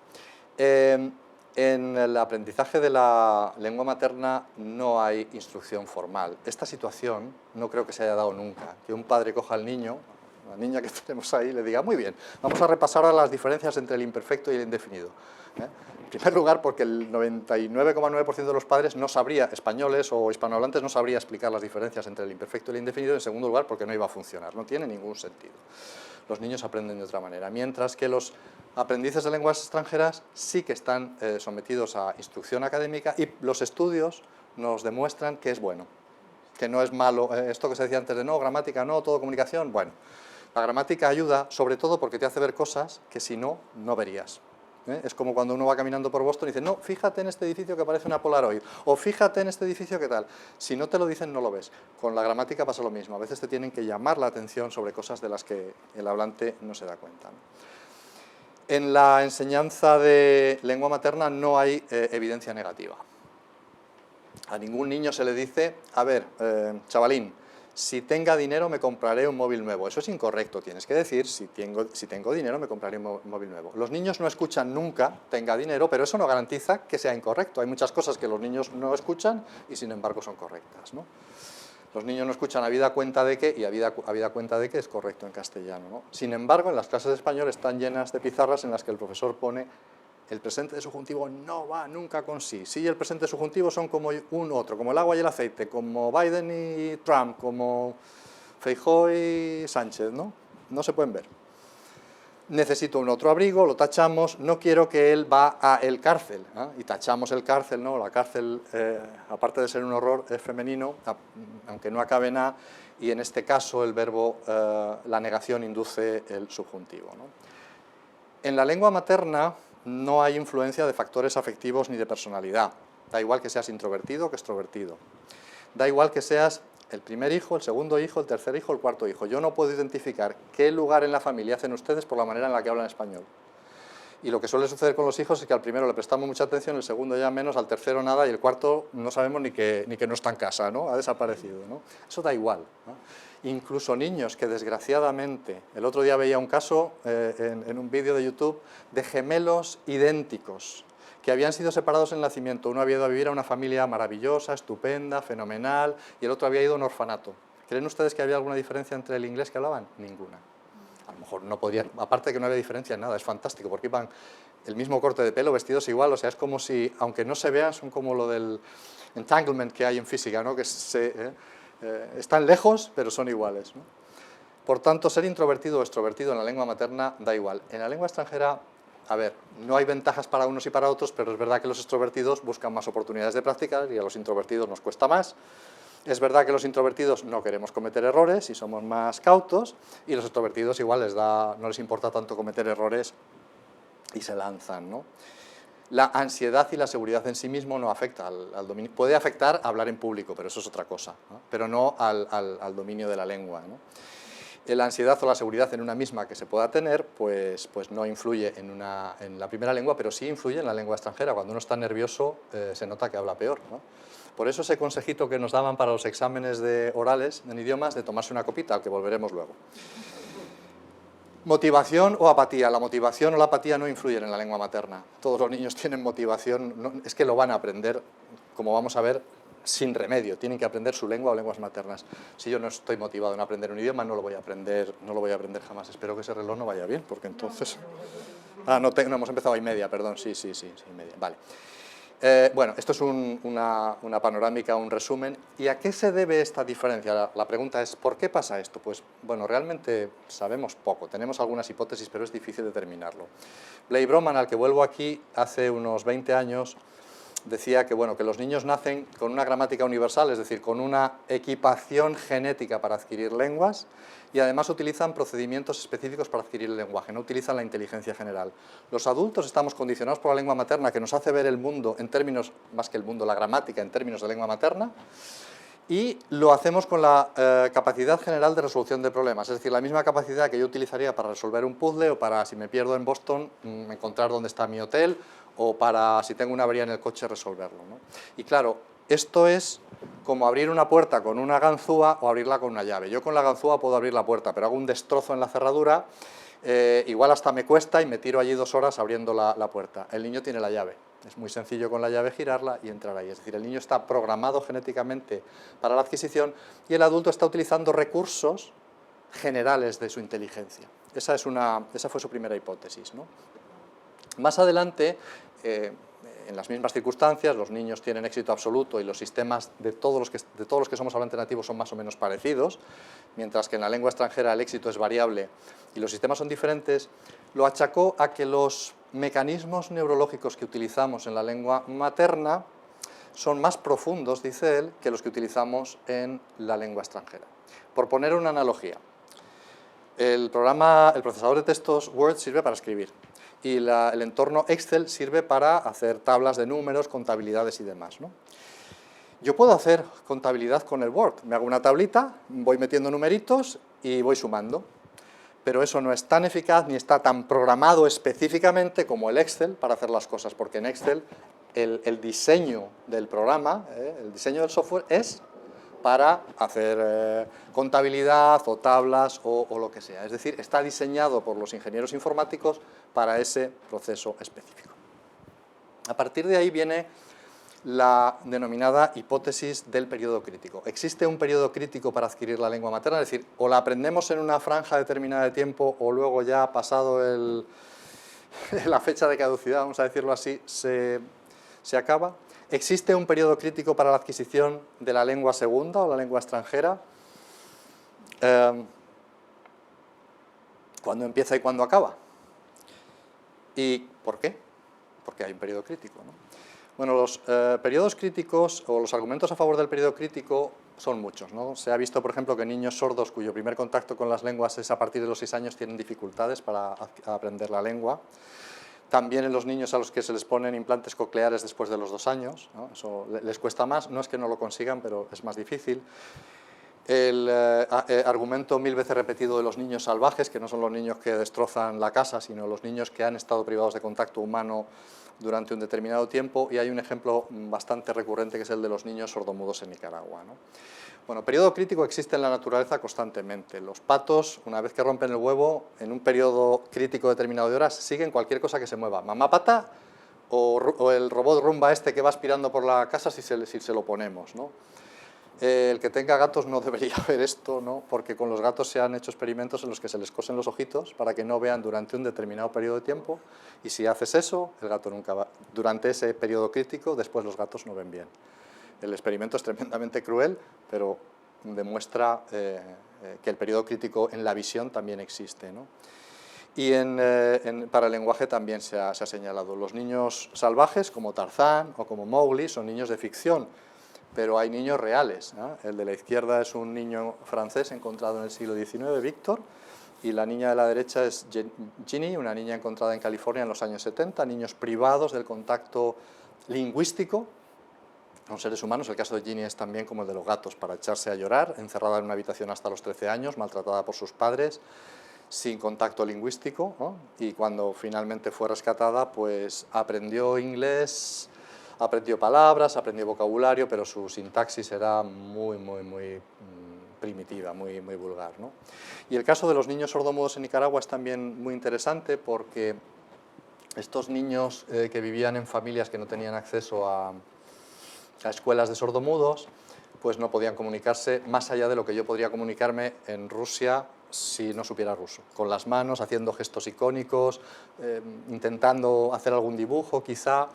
En el aprendizaje de la lengua materna no hay instrucción formal. Esta situación no creo que se haya dado nunca, que un padre coja al niño, la niña que tenemos ahí, le diga, muy bien, vamos a repasar ahora las diferencias entre el imperfecto y el indefinido. En primer lugar, porque el 99,9% de los padres no sabría, españoles o hispanohablantes, no sabría explicar las diferencias entre el imperfecto y el indefinido. En segundo lugar, porque no iba a funcionar, no tiene ningún sentido. Los niños aprenden de otra manera, mientras que los aprendices de lenguas extranjeras sí que están sometidos a instrucción académica y los estudios nos demuestran que es bueno, que no es malo. Esto que se decía antes de no, gramática no, todo comunicación, bueno. La gramática ayuda sobre todo porque te hace ver cosas que si no, no verías. Es como cuando uno va caminando por Boston y dice, no, fíjate en este edificio que parece una Polaroid, o fíjate en este edificio que tal. Si no te lo dicen, no lo ves. Con la gramática pasa lo mismo, a veces te tienen que llamar la atención sobre cosas de las que el hablante no se da cuenta, ¿no? En la enseñanza de lengua materna no hay evidencia negativa. A ningún niño se le dice, a ver, chavalín, si tenga dinero me compraré un móvil nuevo. Eso es incorrecto, tienes que decir, si tengo dinero me compraré un móvil nuevo. Los niños no escuchan nunca, tenga dinero, pero eso no garantiza que sea incorrecto. Hay muchas cosas que los niños no escuchan y sin embargo son correctas, ¿no? Los niños no escuchan habida cuenta de que y habida cuenta de que es correcto en castellano, ¿no? Sin embargo, en las clases de español están llenas de pizarras en las que el profesor pone el presente de subjuntivo no va nunca con sí. Sí y el presente subjuntivo son como un otro, como el agua y el aceite, como Biden y Trump, como Feijóo y Sánchez, ¿no? No se pueden ver. Necesito un otro abrigo, lo tachamos, no quiero que él va a el cárcel, ¿eh? Y tachamos el cárcel, ¿no? La cárcel, aparte de ser un horror, es femenino, aunque no acabe en A, y en este caso el verbo, la negación induce el subjuntivo, ¿no? En la lengua materna no hay influencia de factores afectivos ni de personalidad. Da igual que seas introvertido que extrovertido. Da igual que seas el primer hijo, el segundo hijo, el tercer hijo, el cuarto hijo. Yo no puedo identificar qué lugar en la familia hacen ustedes por la manera en la que hablan español. Y lo que suele suceder con los hijos es que al primero le prestamos mucha atención, al segundo ya menos, al tercero nada y el cuarto no sabemos ni que no está en casa, ¿no? Ha desaparecido, ¿no? Eso da igual, ¿no? Incluso niños que desgraciadamente, el otro día veía un caso en un vídeo de YouTube de gemelos idénticos que habían sido separados en el nacimiento. Uno había ido a vivir a una familia maravillosa, estupenda, fenomenal, y el otro había ido a un orfanato. ¿Creen ustedes que había alguna diferencia entre el inglés que hablaban? Ninguna. A lo mejor no podrían, aparte de que no había diferencia en nada, es fantástico, porque iban el mismo corte de pelo, vestidos igual, o sea, es como si, aunque no se vean, son como lo del entanglement que hay en física, ¿no? Que están lejos, pero son iguales, ¿no? Por tanto, ser introvertido o extrovertido en la lengua materna da igual. En la lengua extranjera, a ver, no hay ventajas para unos y para otros, pero es verdad que los extrovertidos buscan más oportunidades de practicar y a los introvertidos nos cuesta más. Es verdad que los introvertidos no queremos cometer errores y somos más cautos, y los extrovertidos igual no les importa tanto cometer errores y se lanzan, ¿no? La ansiedad y la seguridad en sí mismo no afecta al dominio. Puede afectar a hablar en público, pero eso es otra cosa, ¿no? Pero no al dominio de la lengua, ¿no? La ansiedad o la seguridad en una misma que se pueda tener, pues no influye en la primera lengua, pero sí influye en la lengua extranjera. Cuando uno está nervioso, se nota que habla peor, ¿no? Por eso ese consejito que nos daban para los exámenes orales en idiomas, de tomarse una copita, al que volveremos luego. Motivación o apatía. La motivación o la apatía no influyen en la lengua materna. Todos los niños tienen motivación, es que lo van a aprender, como vamos a ver, sin remedio. Tienen que aprender su lengua o lenguas maternas. Si yo no estoy motivado en aprender un idioma, no lo voy a aprender jamás. Espero que ese reloj no vaya bien, porque entonces... Ah, no hemos empezado a media, perdón, sí, media, vale. Bueno, esto es una panorámica, un resumen. ¿Y a qué se debe esta diferencia? La pregunta es, ¿por qué pasa esto? Pues, bueno, realmente sabemos poco, tenemos algunas hipótesis, pero es difícil determinarlo. Blake Broman, al que vuelvo aquí, hace unos 20 años, decía que, bueno, que los niños nacen con una gramática universal, es decir, con una equipación genética para adquirir lenguas, y además utilizan procedimientos específicos para adquirir el lenguaje, no utilizan la inteligencia general. Los adultos estamos condicionados por la lengua materna, que nos hace ver el mundo en términos, más que el mundo, la gramática en términos de lengua materna, y lo hacemos con la capacidad general de resolución de problemas, es decir, la misma capacidad que yo utilizaría para resolver un puzzle o para, si me pierdo en Boston, encontrar dónde está mi hotel, o para, si tengo una avería en el coche, resolverlo, ¿no? Y claro, esto es como abrir una puerta con una ganzúa o abrirla con una llave. Yo con la ganzúa puedo abrir la puerta, pero hago un destrozo en la cerradura, igual hasta me cuesta y me tiro allí 2 horas abriendo la puerta. El niño tiene la llave. Es muy sencillo con la llave girarla y entrar ahí. Es decir, el niño está programado genéticamente para la adquisición y el adulto está utilizando recursos generales de su inteligencia. Esa fue su primera hipótesis, ¿no? Más adelante, en las mismas circunstancias, los niños tienen éxito absoluto y los sistemas de todos los que somos hablantes nativos son más o menos parecidos, mientras que en la lengua extranjera el éxito es variable y los sistemas son diferentes, lo achacó a que los mecanismos neurológicos que utilizamos en la lengua materna son más profundos, dice él, que los que utilizamos en la lengua extranjera. Por poner una analogía, el procesador de textos Word sirve para escribir y el entorno Excel sirve para hacer tablas de números, contabilidades y demás, ¿no? Yo puedo hacer contabilidad con el Word, me hago una tablita, voy metiendo numeritos y voy sumando, pero eso no es tan eficaz ni está tan programado específicamente como el Excel para hacer las cosas, porque en Excel el diseño del programa, el diseño del software es para hacer contabilidad o tablas o lo que sea. Es decir, está diseñado por los ingenieros informáticos para ese proceso específico. A partir de ahí viene la denominada hipótesis del periodo crítico. ¿Existe un periodo crítico para adquirir la lengua materna? Es decir, o la aprendemos en una franja determinada de tiempo o luego ya pasado la fecha de caducidad, vamos a decirlo así, se acaba. ¿Existe un periodo crítico para la adquisición de la lengua segunda o la lengua extranjera? ¿Cuándo empieza y cuándo acaba? ¿Y por qué? Porque hay un periodo crítico, ¿no? Bueno, los periodos críticos o los argumentos a favor del periodo crítico son muchos, ¿no? Se ha visto, por ejemplo, que niños sordos cuyo primer contacto con las lenguas es a partir de los 6 años tienen dificultades para aprender la lengua. También en los niños a los que se les ponen implantes cocleares después de los 2 años, ¿no? Eso les cuesta más, no es que no lo consigan, pero es más difícil. El argumento 1000 veces repetido de los niños salvajes, que no son los niños que destrozan la casa, sino los niños que han estado privados de contacto humano durante un determinado tiempo, y hay un ejemplo bastante recurrente que es el de los niños sordomudos en Nicaragua, ¿no? Bueno, periodo crítico existe en la naturaleza constantemente. Los patos, una vez que rompen el huevo, en un periodo crítico determinado de horas, siguen cualquier cosa que se mueva. Mamá pata o el robot Rumba este que va aspirando por la casa si se lo ponemos, ¿no? El que tenga gatos no debería ver esto, ¿no? Porque con los gatos se han hecho experimentos en los que se les cosen los ojitos para que no vean durante un determinado periodo de tiempo, y si haces eso, el gato nunca va. Durante ese periodo crítico, después los gatos no ven bien. El experimento es tremendamente cruel, pero demuestra que el periodo crítico en la visión también existe, ¿no? Y para el lenguaje también se ha señalado. Los niños salvajes, como Tarzán o como Mowgli, son niños de ficción, pero hay niños reales, ¿no? El de la izquierda es un niño francés encontrado en el siglo XIX, Víctor, y la niña de la derecha es Ginny, una niña encontrada en California en los años 70, niños privados del contacto lingüístico con seres humanos. El caso de Ginny es también como el de los gatos, para echarse a llorar, encerrada en una habitación hasta los 13 años, maltratada por sus padres, sin contacto lingüístico, ¿no? Y cuando finalmente fue rescatada, pues aprendió inglés, aprendió palabras, aprendió vocabulario, pero su sintaxis era muy primitiva, muy vulgar, ¿no? Y el caso de los niños sordomudos en Nicaragua es también muy interesante, porque estos niños que vivían en familias que no tenían acceso a escuelas de sordomudos, pues no podían comunicarse más allá de lo que yo podría comunicarme en Rusia si no supiera ruso, con las manos, haciendo gestos icónicos, intentando hacer algún dibujo quizá,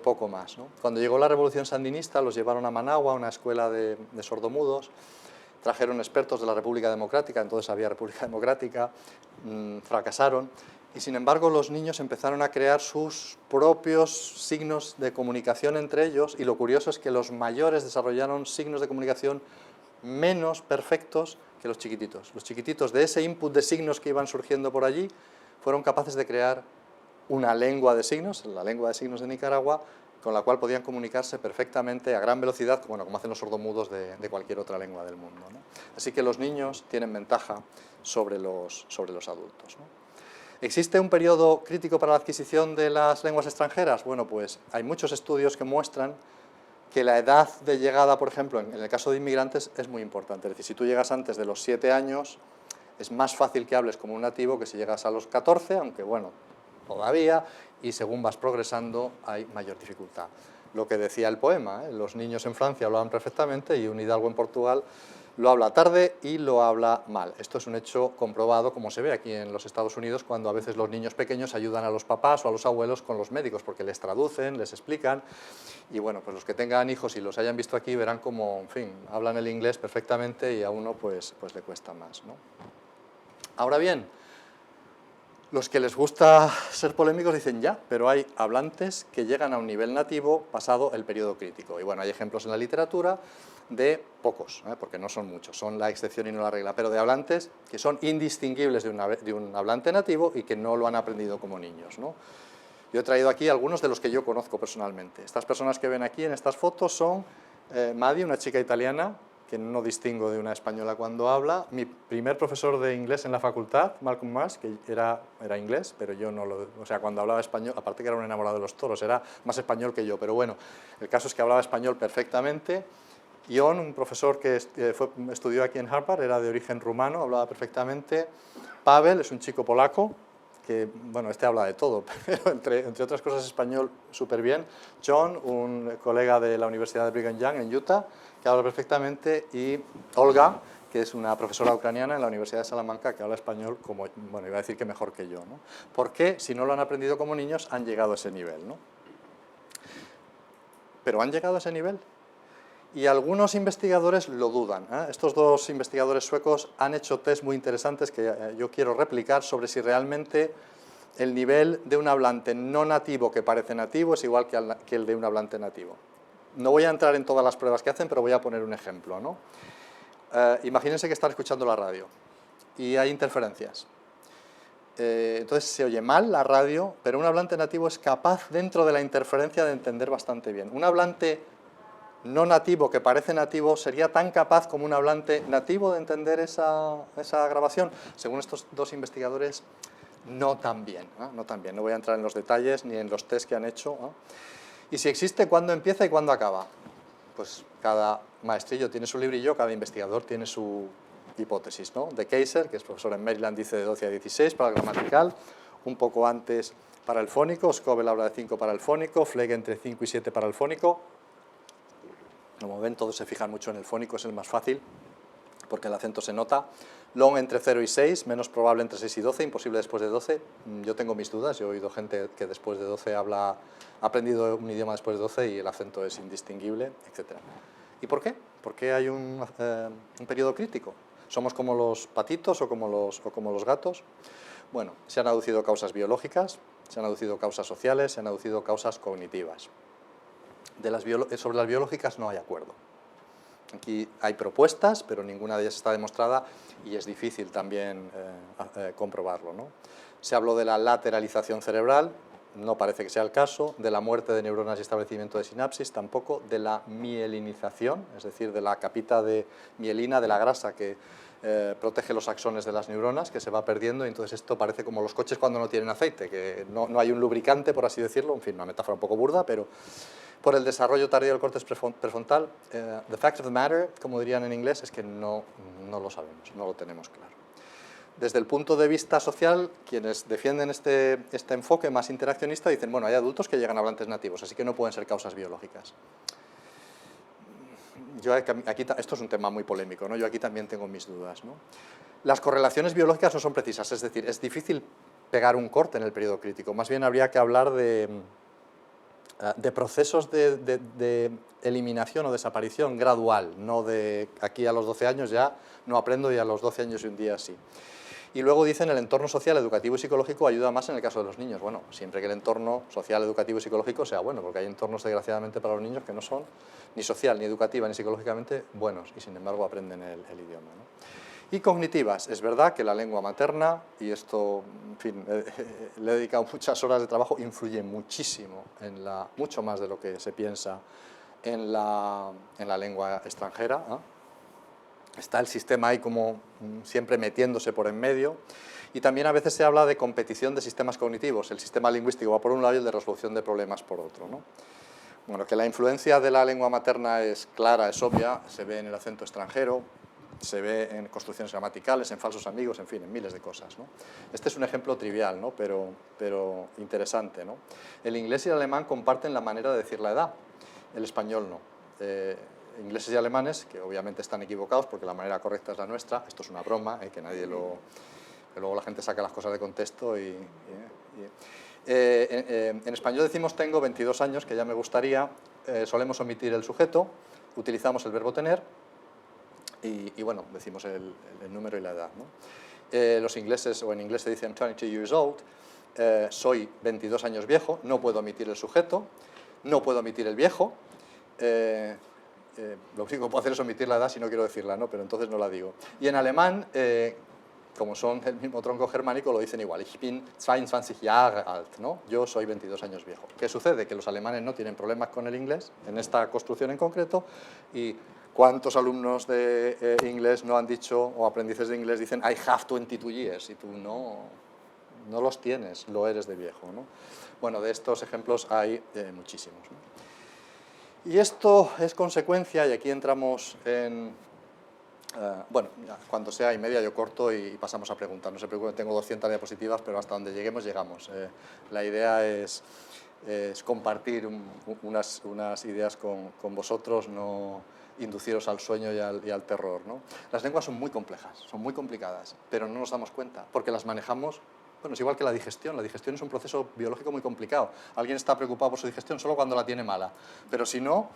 poco más, ¿no? Cuando llegó la revolución sandinista los llevaron a Managua, una escuela de sordomudos, trajeron expertos de la República Democrática, entonces había República Democrática, fracasaron, y sin embargo los niños empezaron a crear sus propios signos de comunicación entre ellos, y lo curioso es que los mayores desarrollaron signos de comunicación menos perfectos que los chiquititos. Los chiquititos, de ese input de signos que iban surgiendo por allí, fueron capaces de crear una lengua de signos, la lengua de signos de Nicaragua, con la cual podían comunicarse perfectamente a gran velocidad, bueno, como hacen los sordomudos de cualquier otra lengua del mundo, ¿no? Así que los niños tienen ventaja sobre los adultos, ¿no? ¿Existe un periodo crítico para la adquisición de las lenguas extranjeras? Bueno, pues hay muchos estudios que muestran que la edad de llegada, por ejemplo, en el caso de inmigrantes, es muy importante. Es decir, si tú llegas antes de los 7 años, es más fácil que hables como un nativo que si llegas a los 14, aunque bueno, todavía, y según vas progresando hay mayor dificultad. Lo que decía el poema, los niños en Francia hablaban perfectamente y un hidalgo en Portugal lo habla tarde y lo habla mal. Esto es un hecho comprobado, como se ve aquí en los Estados Unidos, cuando a veces los niños pequeños ayudan a los papás o a los abuelos con los médicos, porque les traducen, les explican, y bueno, pues los que tengan hijos y los hayan visto aquí verán como, en fin, hablan el inglés perfectamente y a uno pues le cuesta más, ¿no? Ahora bien, los que les gusta ser polémicos dicen ya, pero hay hablantes que llegan a un nivel nativo pasado el periodo crítico. Y bueno, hay ejemplos en la literatura de pocos, porque no son muchos, son la excepción y no la regla, pero de hablantes que son indistinguibles de un hablante nativo y que no lo han aprendido como niños, ¿no? Yo he traído aquí algunos de los que yo conozco personalmente. Estas personas que ven aquí en estas fotos son Madi, una chica italiana, que no distingo de una española cuando habla, mi primer profesor de inglés en la facultad, Malcolm Marsh, que era inglés, pero yo no lo... O sea, cuando hablaba español, aparte que era un enamorado de los toros, era más español que yo, pero bueno, el caso es que hablaba español perfectamente. Ion, un profesor que estudió aquí en Harvard, era de origen rumano, hablaba perfectamente. Pavel es un chico polaco, que, bueno, este habla de todo, pero entre otras cosas español súper bien. John, un colega de la Universidad de Brigham Young en Utah, que habla perfectamente, y Olga, que es una profesora ucraniana en la Universidad de Salamanca, que habla español como, bueno, iba a decir que mejor que yo, ¿no? Porque si no lo han aprendido como niños, han llegado a ese nivel, ¿no? Pero han llegado a ese nivel. Y algunos investigadores lo dudan, ¿eh? Estos dos investigadores suecos han hecho test muy interesantes que yo quiero replicar sobre si realmente el nivel de un hablante no nativo que parece nativo es igual que el de un hablante nativo. No voy a entrar en todas las pruebas que hacen, pero voy a poner un ejemplo, ¿no? Imagínense que están escuchando la radio y hay interferencias. Entonces se oye mal la radio, pero un hablante nativo es capaz dentro de la interferencia de entender bastante bien. Un hablante no nativo que parece nativo sería tan capaz como un hablante nativo de entender esa grabación. Según estos dos investigadores, no tan bien, ¿eh? No tan bien. No voy a entrar en los detalles ni en los test que han hecho, ¿eh? Y si existe, ¿cuándo empieza y cuándo acaba? Pues cada maestrillo tiene su librillo, cada investigador tiene su hipótesis, ¿no? De Kaiser, que es profesor en Maryland, dice de 12 a 16 para el gramatical, un poco antes para el fónico, Scoville habla de 5 para el fónico, Flegg entre 5 y 7 para el fónico. Como ven, todos se fijan mucho en el fónico, es el más fácil, porque el acento se nota. Long entre 0 y 6, menos probable entre 6 y 12, imposible después de 12. Yo tengo mis dudas, yo he oído gente que después de 12 ha aprendido un idioma después de 12 y el acento es indistinguible, etc. ¿Y por qué? ¿Por qué hay un periodo crítico? ¿Somos como los patitos o como los gatos? Bueno, se han aducido causas biológicas, se han aducido causas sociales, se han aducido causas cognitivas. Sobre las biológicas no hay acuerdo. Aquí hay propuestas, pero ninguna de ellas está demostrada y es difícil también comprobarlo, ¿no? Se habló de la lateralización cerebral, no parece que sea el caso, de la muerte de neuronas y establecimiento de sinapsis, tampoco, de la mielinización, es decir, de la capita de mielina, de la grasa que protege los axones de las neuronas, que se va perdiendo, y entonces esto parece como los coches cuando no tienen aceite, que no hay un lubricante, por así decirlo, en fin, una metáfora un poco burda, pero por el desarrollo tardío del córtex prefrontal. The fact of the matter, como dirían en inglés, es que no lo sabemos, no lo tenemos claro. Desde el punto de vista social, quienes defienden este enfoque más interaccionista dicen, bueno, hay adultos que llegan a hablantes nativos, así que no pueden ser causas biológicas. Esto es un tema muy polémico, ¿no? Yo aquí también tengo mis dudas, ¿no? Las correlaciones biológicas no son precisas, es decir, es difícil pegar un corte en el periodo crítico, más bien habría que hablar de procesos de eliminación o desaparición gradual, no de aquí a los 12 años ya no aprendo y a los 12 años y un día sí. Y luego dicen el entorno social, educativo y psicológico ayuda más en el caso de los niños. Bueno, siempre que el entorno social, educativo y psicológico sea bueno, porque hay entornos desgraciadamente para los niños que no son ni social, ni educativa, ni psicológicamente buenos y sin embargo aprenden el idioma, ¿no? Y cognitivas, es verdad que la lengua materna, y esto, en fin, le he dedicado muchas horas de trabajo, influye muchísimo, mucho más de lo que se piensa en la lengua extranjera, ¿eh? Está el sistema ahí como siempre metiéndose por en medio, y también a veces se habla de competición de sistemas cognitivos, el sistema lingüístico va por un lado y el de resolución de problemas por otro, ¿no? Bueno, que la influencia de la lengua materna es clara, es obvia, se ve en el acento extranjero, se ve en construcciones gramaticales, en falsos amigos, en fin, en miles de cosas, ¿no? Este es un ejemplo trivial, ¿no? pero interesante, ¿no? El inglés y el alemán comparten la manera de decir la edad, el español no. Ingleses y alemanes, que obviamente están equivocados porque la manera correcta es la nuestra, esto es una broma, que nadie que luego la gente saca las cosas de contexto en español decimos tengo 22 años, que ya me gustaría, solemos omitir el sujeto, utilizamos el verbo tener, y bueno, decimos el número y la edad, ¿no? Los ingleses, o en inglés se dice I'm 22 years old, soy 22 años viejo, no puedo omitir el sujeto, no puedo omitir el viejo, lo único que puedo hacer es omitir la edad si no quiero decirla, ¿no? Pero entonces no la digo. Y en alemán, como son el mismo tronco germánico, lo dicen igual, ich bin 22 Jahre alt, ¿no? Yo soy 22 años viejo. ¿Qué sucede? Que los alemanes no tienen problemas con el inglés, en esta construcción en concreto, y ¿cuántos alumnos de inglés no han dicho, o aprendices de inglés dicen I have 22 years, y tú no los tienes, lo eres de viejo, ¿no? Bueno, de estos ejemplos hay muchísimos, ¿no? Y esto es consecuencia, y aquí entramos en... bueno, ya, cuando sea y media yo corto y pasamos a preguntas. No se preocupen, tengo 200 diapositivas, pero hasta donde lleguemos, llegamos. La idea es compartir unas ideas con vosotros, no induciros al sueño y al terror, ¿no? Las lenguas son muy complejas, son muy complicadas, pero no nos damos cuenta, porque las manejamos. Bueno, es igual que la digestión es un proceso biológico muy complicado. Alguien está preocupado por su digestión solo cuando la tiene mala, pero si no,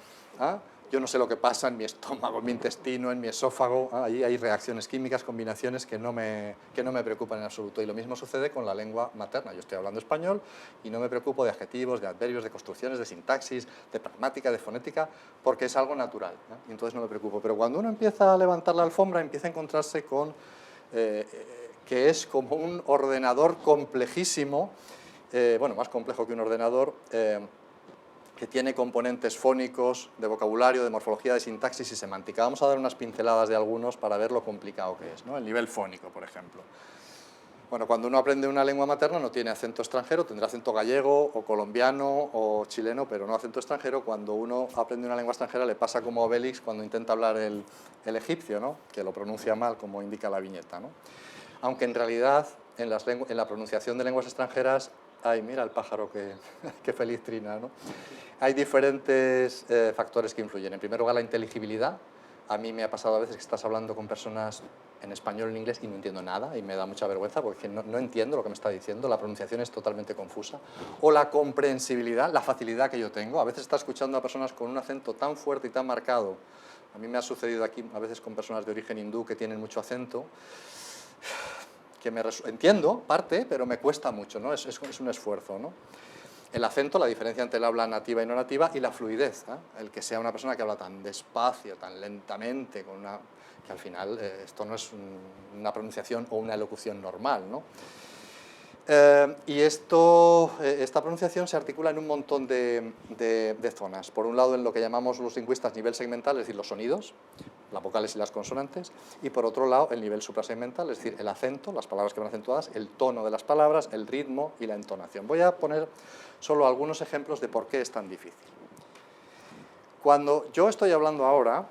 yo no sé lo que pasa en mi estómago, en mi intestino, en mi esófago, ahí hay reacciones químicas, combinaciones que no me preocupan en absoluto. Y lo mismo sucede con la lengua materna. Yo estoy hablando español y no me preocupo de adjetivos, de adverbios, de construcciones, de sintaxis, de pragmática, de fonética, porque es algo natural, y entonces no me preocupo. Pero cuando uno empieza a levantar la alfombra, empieza a encontrarse con... que es como un ordenador complejísimo, bueno, más complejo que un ordenador, que tiene componentes fónicos, de vocabulario, de morfología, de sintaxis y semántica. Vamos a dar unas pinceladas de algunos para ver lo complicado que es, ¿no? El nivel fónico, por ejemplo. Bueno, cuando uno aprende una lengua materna no tiene acento extranjero, tendrá acento gallego o colombiano o chileno, pero no acento extranjero. Cuando uno aprende una lengua extranjera le pasa como a Obelix cuando intenta hablar el egipcio, ¿no? Que lo pronuncia mal, como indica la viñeta, ¿no? Aunque en realidad en la pronunciación de lenguas extranjeras Ay, mira el pájaro que feliz trina, ¿no? Hay diferentes factores que influyen. En primer lugar, la inteligibilidad. A mí me ha pasado a veces que estás hablando con personas en español o en inglés y no entiendo nada y me da mucha vergüenza porque no entiendo lo que me está diciendo, la pronunciación es totalmente confusa. O la comprensibilidad, la facilidad que yo tengo. A veces estás escuchando a personas con un acento tan fuerte y tan marcado. A mí me ha sucedido aquí a veces con personas de origen hindú que tienen mucho acento, que entiendo parte, pero me cuesta mucho, ¿no? Es un esfuerzo, ¿no? El acento, la diferencia entre el habla nativa y no nativa, y la fluidez, ¿eh? El que sea una persona que habla tan despacio, tan lentamente, que al final esto no es una pronunciación o una elocución normal, ¿no? Y esta pronunciación se articula en un montón de zonas. Por un lado, en lo que llamamos los lingüistas nivel segmental, es decir, los sonidos, las vocales y las consonantes, y por otro lado, el nivel suprasegmental, es decir, el acento, las palabras que van acentuadas, el tono de las palabras, el ritmo y la entonación. Voy a poner solo algunos ejemplos de por qué es tan difícil. Cuando yo estoy hablando ahora,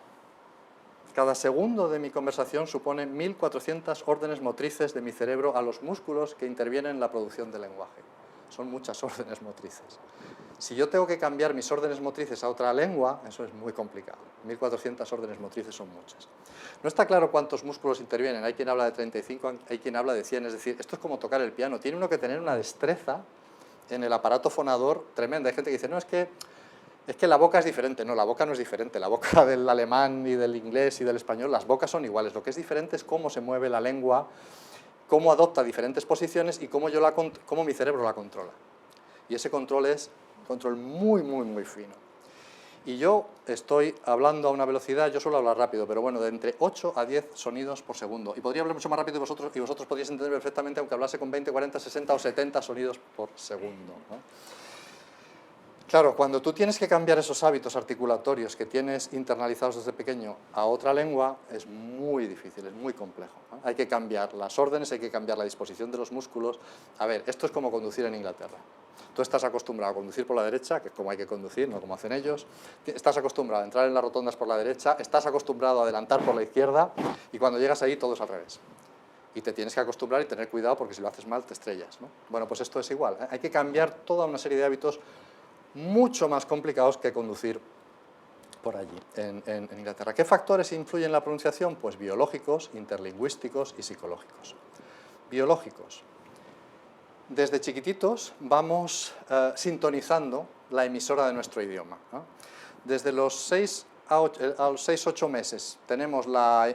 cada segundo de mi conversación supone 1400 órdenes motrices de mi cerebro a los músculos que intervienen en la producción del lenguaje. Son muchas órdenes motrices. Si yo tengo que cambiar mis órdenes motrices a otra lengua, eso es muy complicado. 1400 órdenes motrices son muchas. No está claro cuántos músculos intervienen. Hay quien habla de 35, hay quien habla de 100. Es decir, esto es como tocar el piano. Tiene uno que tener una destreza en el aparato fonador tremenda. Hay gente que dice, no, es que la boca es diferente. No, la boca no es diferente. La boca del alemán y del inglés y del español, las bocas son iguales. Lo que es diferente es cómo se mueve la lengua, cómo adopta diferentes posiciones y cómo mi cerebro la controla. Y ese control es un control muy, muy, muy fino. Y yo estoy hablando a una velocidad, yo suelo hablar rápido, pero bueno, de entre 8 a 10 sonidos por segundo. Y podría hablar mucho más rápido y vosotros podríais entender perfectamente aunque hablase con 20, 40, 60 o 70 sonidos por segundo, ¿no? Claro, cuando tú tienes que cambiar esos hábitos articulatorios que tienes internalizados desde pequeño a otra lengua, es muy difícil, es muy complejo, ¿no? Hay que cambiar las órdenes, hay que cambiar la disposición de los músculos. A ver, esto es como conducir en Inglaterra. Tú estás acostumbrado a conducir por la derecha, que es como hay que conducir, no como hacen ellos. Estás acostumbrado a entrar en las rotondas por la derecha, estás acostumbrado a adelantar por la izquierda, y cuando llegas ahí todo es al revés. Y te tienes que acostumbrar y tener cuidado porque si lo haces mal te estrellas, ¿no? Bueno, pues esto es igual, ¿eh? Hay que cambiar toda una serie de hábitos mucho más complicados que conducir por allí, en Inglaterra. ¿Qué factores influyen en la pronunciación? Pues biológicos, interlingüísticos y psicológicos. Biológicos. Desde chiquititos vamos sintonizando la emisora de nuestro idioma, ¿no? Desde los 6 a los 6-8 meses tenemos la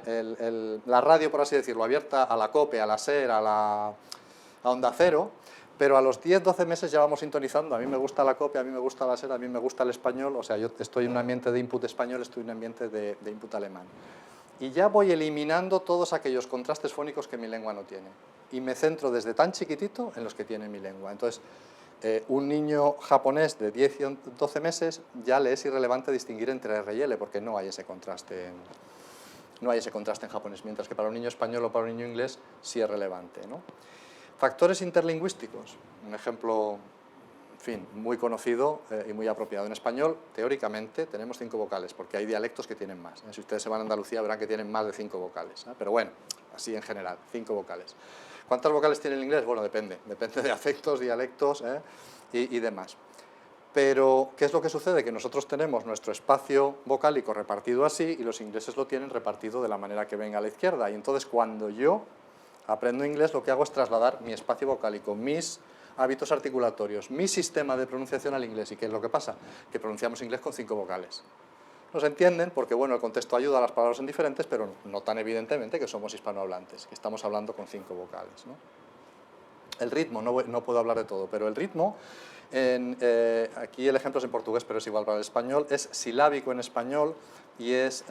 radio, por así decirlo, abierta a la COPE, a la SER, a Onda Cero, pero a los 10-12 meses ya vamos sintonizando. A mí me gusta la COPE, a mí me gusta la SER, a mí me gusta el español. O sea, yo estoy en un ambiente de input español, estoy en un ambiente de input alemán. Y ya voy eliminando todos aquellos contrastes fónicos que mi lengua no tiene. Y me centro desde tan chiquitito en los que tiene mi lengua. Entonces, un niño japonés de 10 y 12 meses ya le es irrelevante distinguir entre R y L, porque no hay ese contraste en japonés, mientras que para un niño español o para un niño inglés sí es relevante, ¿no? Factores interlingüísticos, un ejemplo, en fin, muy conocido y muy apropiado. En español, teóricamente, tenemos 5 vocales, porque hay dialectos que tienen más. Si ustedes se van a Andalucía, verán que tienen más de 5 vocales, ¿eh? Pero bueno, así en general, 5 vocales. ¿Cuántas vocales tiene el inglés? Bueno, depende de afectos, dialectos y demás. Pero, ¿qué es lo que sucede? Que nosotros tenemos nuestro espacio vocálico repartido así y los ingleses lo tienen repartido de la manera que venga a la izquierda. Y entonces, cuando yo aprendo inglés, lo que hago es trasladar mi espacio vocálico, mis hábitos articulatorios, mi sistema de pronunciación al inglés. ¿Y qué es lo que pasa? Que pronunciamos inglés con 5 vocales. No se entienden porque, bueno, el contexto ayuda, las palabras son diferentes, pero no tan evidentemente que somos hispanohablantes, que estamos hablando con 5 vocales, ¿no? El ritmo, no puedo hablar de todo, pero el ritmo, aquí el ejemplo es en portugués, pero es igual para el español, es silábico en español y es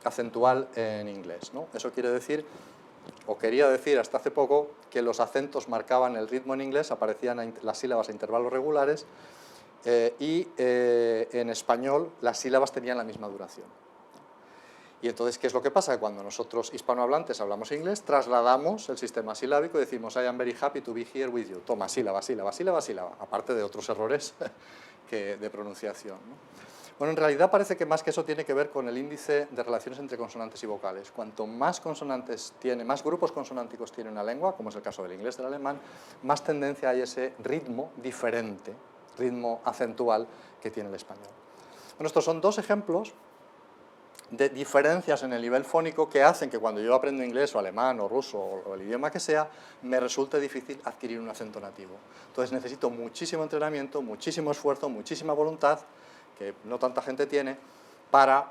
acentual en inglés, ¿no? Eso quiere decir, o quería decir hasta hace poco, que los acentos marcaban el ritmo en inglés, aparecían las sílabas a intervalos regulares, y en español las sílabas tenían la misma duración. Y entonces, ¿qué es lo que pasa? Cuando nosotros hispanohablantes hablamos inglés, trasladamos el sistema silábico y decimos I am very happy to be here with you. Toma, sílaba, sílaba, sílaba, sílaba, aparte de otros errores de pronunciación, ¿no? Bueno, en realidad parece que más que eso tiene que ver con el índice de relaciones entre consonantes y vocales. Cuanto más consonantes tiene, más grupos consonánticos tiene una lengua, como es el caso del inglés, del alemán, más tendencia hay a ese ritmo diferente, ritmo acentual que tiene el español. Bueno, estos son dos ejemplos de diferencias en el nivel fónico que hacen que cuando yo aprendo inglés o alemán o ruso o el idioma que sea, me resulte difícil adquirir un acento nativo. Entonces necesito muchísimo entrenamiento, muchísimo esfuerzo, muchísima voluntad, que no tanta gente tiene, para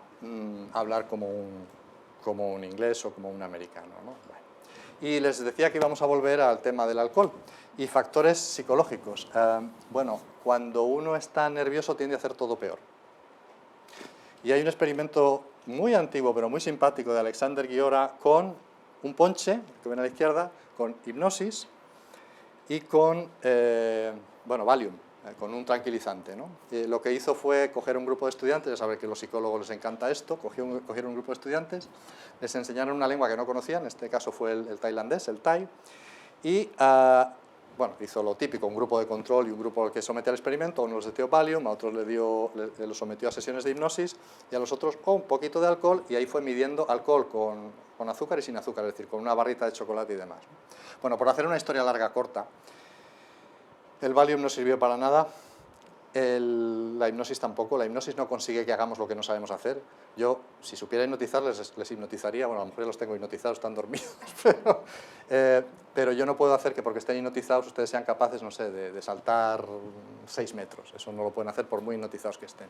hablar como un inglés o como un americano, ¿no? Bueno. Y les decía que íbamos a volver al tema del alcohol y factores psicológicos. Bueno, cuando uno está nervioso tiende a hacer todo peor. Y hay un experimento muy antiguo, pero muy simpático, de Alexander Guiora con un ponche, que ven a la izquierda, con hipnosis y con, bueno, Valium, con un tranquilizante, ¿no? Lo que hizo fue coger un grupo de estudiantes, ya saben que a los psicólogos les encanta esto, cogieron un grupo de estudiantes, les enseñaron una lengua que no conocían, en este caso fue el tailandés, el thai, y bueno, hizo lo típico, un grupo de control y un grupo al que somete al experimento, a unos les dio Valium, a otros los sometió a sesiones de hipnosis y a los otros un poquito de alcohol, y ahí fue midiendo alcohol con azúcar y sin azúcar, es decir, con una barrita de chocolate y demás. Bueno, por hacer una historia larga corta, el Valium no sirvió para nada, la hipnosis tampoco. La hipnosis no consigue que hagamos lo que no sabemos hacer. Yo, si supiera hipnotizar, les hipnotizaría. Bueno, a lo mejor ya los tengo hipnotizados, están dormidos, pero yo no puedo hacer que porque estén hipnotizados ustedes sean capaces, no sé, de saltar 6 metros. Eso no lo pueden hacer por muy hipnotizados que estén.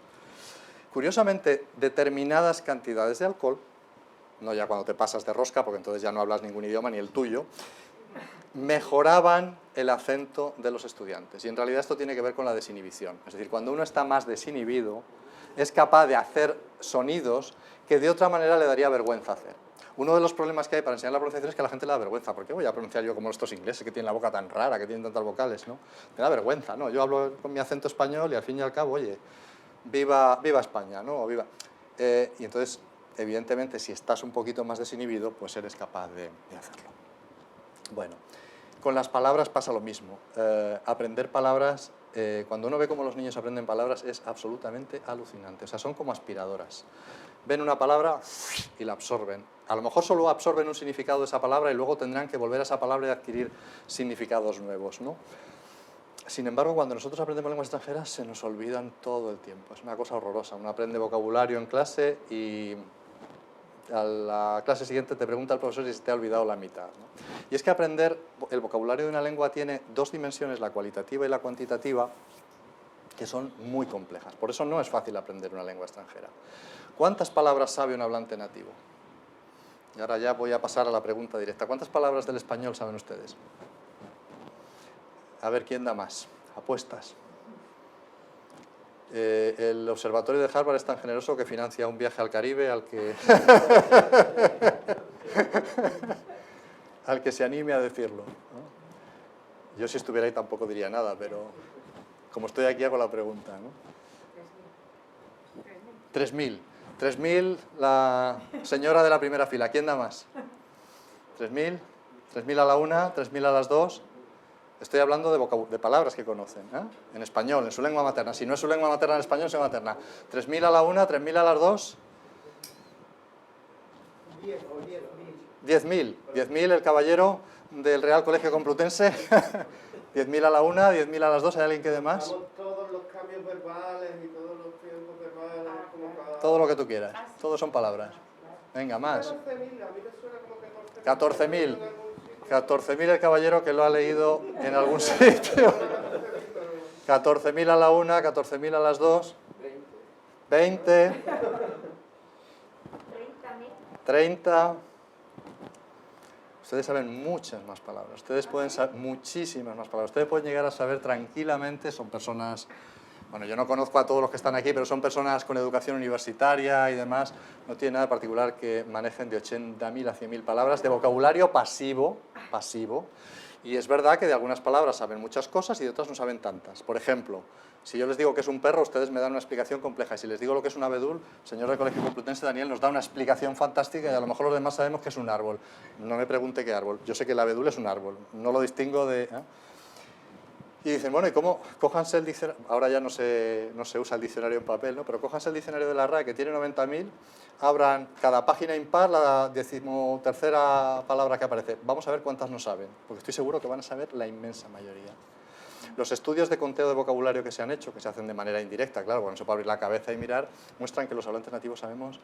Curiosamente, determinadas cantidades de alcohol, no ya cuando te pasas de rosca, porque entonces ya no hablas ningún idioma, ni el tuyo, mejoraban el acento de los estudiantes. Y en realidad esto tiene que ver con la desinhibición. Es decir, cuando uno está más desinhibido, es capaz de hacer sonidos que de otra manera le daría vergüenza hacer. Uno de los problemas que hay para enseñar la pronunciación es que a la gente le da vergüenza. ¿Por qué voy a pronunciar yo como estos ingleses que tienen la boca tan rara, que tienen tantas vocales, ¿no? Me da vergüenza, ¿no? Yo hablo con mi acento español y al fin y al cabo, oye, viva España, ¿no? O viva. Y entonces, evidentemente, si estás un poquito más desinhibido, pues eres capaz de hacerlo. Bueno, con las palabras pasa lo mismo. Aprender palabras, cuando uno ve cómo los niños aprenden palabras, es absolutamente alucinante. O sea, son como aspiradoras. Ven una palabra y la absorben. A lo mejor solo absorben un significado de esa palabra y luego tendrán que volver a esa palabra y adquirir significados nuevos, ¿no? Sin embargo, cuando nosotros aprendemos lenguas extranjeras, se nos olvidan todo el tiempo. Es una cosa horrorosa. Uno aprende vocabulario en clase y a la clase siguiente te pregunta el profesor si se te ha olvidado la mitad, ¿no? Y es que aprender el vocabulario de una lengua tiene dos dimensiones, la cualitativa y la cuantitativa, que son muy complejas. Por eso no es fácil aprender una lengua extranjera. ¿Cuántas palabras sabe un hablante nativo? Y ahora ya voy a pasar a la pregunta directa. ¿Cuántas palabras del español saben ustedes? A ver, ¿quién da más? Apuestas. El observatorio de Harvard es tan generoso que financia un viaje al Caribe al que, al que se anime a decirlo, ¿no? Yo si estuviera ahí tampoco diría nada, pero como estoy aquí hago la pregunta, ¿no? 3.000. 3.000 la señora de la primera fila. ¿Quién da más? 3.000. 3.000 a la una, 3.000 a las dos. Estoy hablando de palabras que conocen, ¿eh? En español, en su lengua materna. Si no es su lengua materna en español, es su lengua materna. 3.000 a la una, 3.000 a las dos. 10.000. 10.000 el caballero del Real Colegio Complutense. 10.000 a la una, 10.000 a las dos. ¿Hay alguien que dé más? Todos los cambios verbales y todos los tiempos verbales. Todo lo que tú quieras. Todos son palabras. Venga, más. 14.000, a mí me suena como 14.000. 14.000 el caballero que lo ha leído en algún sitio. 14.000 a la una, 14.000 a las dos. 20. 30. Ustedes saben muchas más palabras. Ustedes pueden saber muchísimas más palabras. Ustedes pueden llegar a saber tranquilamente, son personas... Bueno, yo no conozco a todos los que están aquí, pero son personas con educación universitaria y demás. No tiene nada de particular que manejen de 80.000 a 100.000 palabras de vocabulario pasivo. Y es verdad que de algunas palabras saben muchas cosas y de otras no saben tantas. Por ejemplo, si yo les digo que es un perro, ustedes me dan una explicación compleja. Y si les digo lo que es un abedul, el señor del Colegio Complutense, Daniel, nos da una explicación fantástica y a lo mejor los demás sabemos que es un árbol. No me pregunte qué árbol. Yo sé que el abedul es un árbol. No lo distingo de... Y dicen, bueno, ¿y cómo? Cójanse el diccionario, ahora ya no se usa el diccionario en papel, ¿no? Pero cójanse el diccionario de la RAE, que tiene 90.000, abran cada página impar la 13ª palabra que aparece. Vamos a ver cuántas no saben, porque estoy seguro que van a saber la inmensa mayoría. Los estudios de conteo de vocabulario que se han hecho, que se hacen de manera indirecta, claro, cuando se puede abrir la cabeza y mirar, muestran que los hablantes nativos sabemos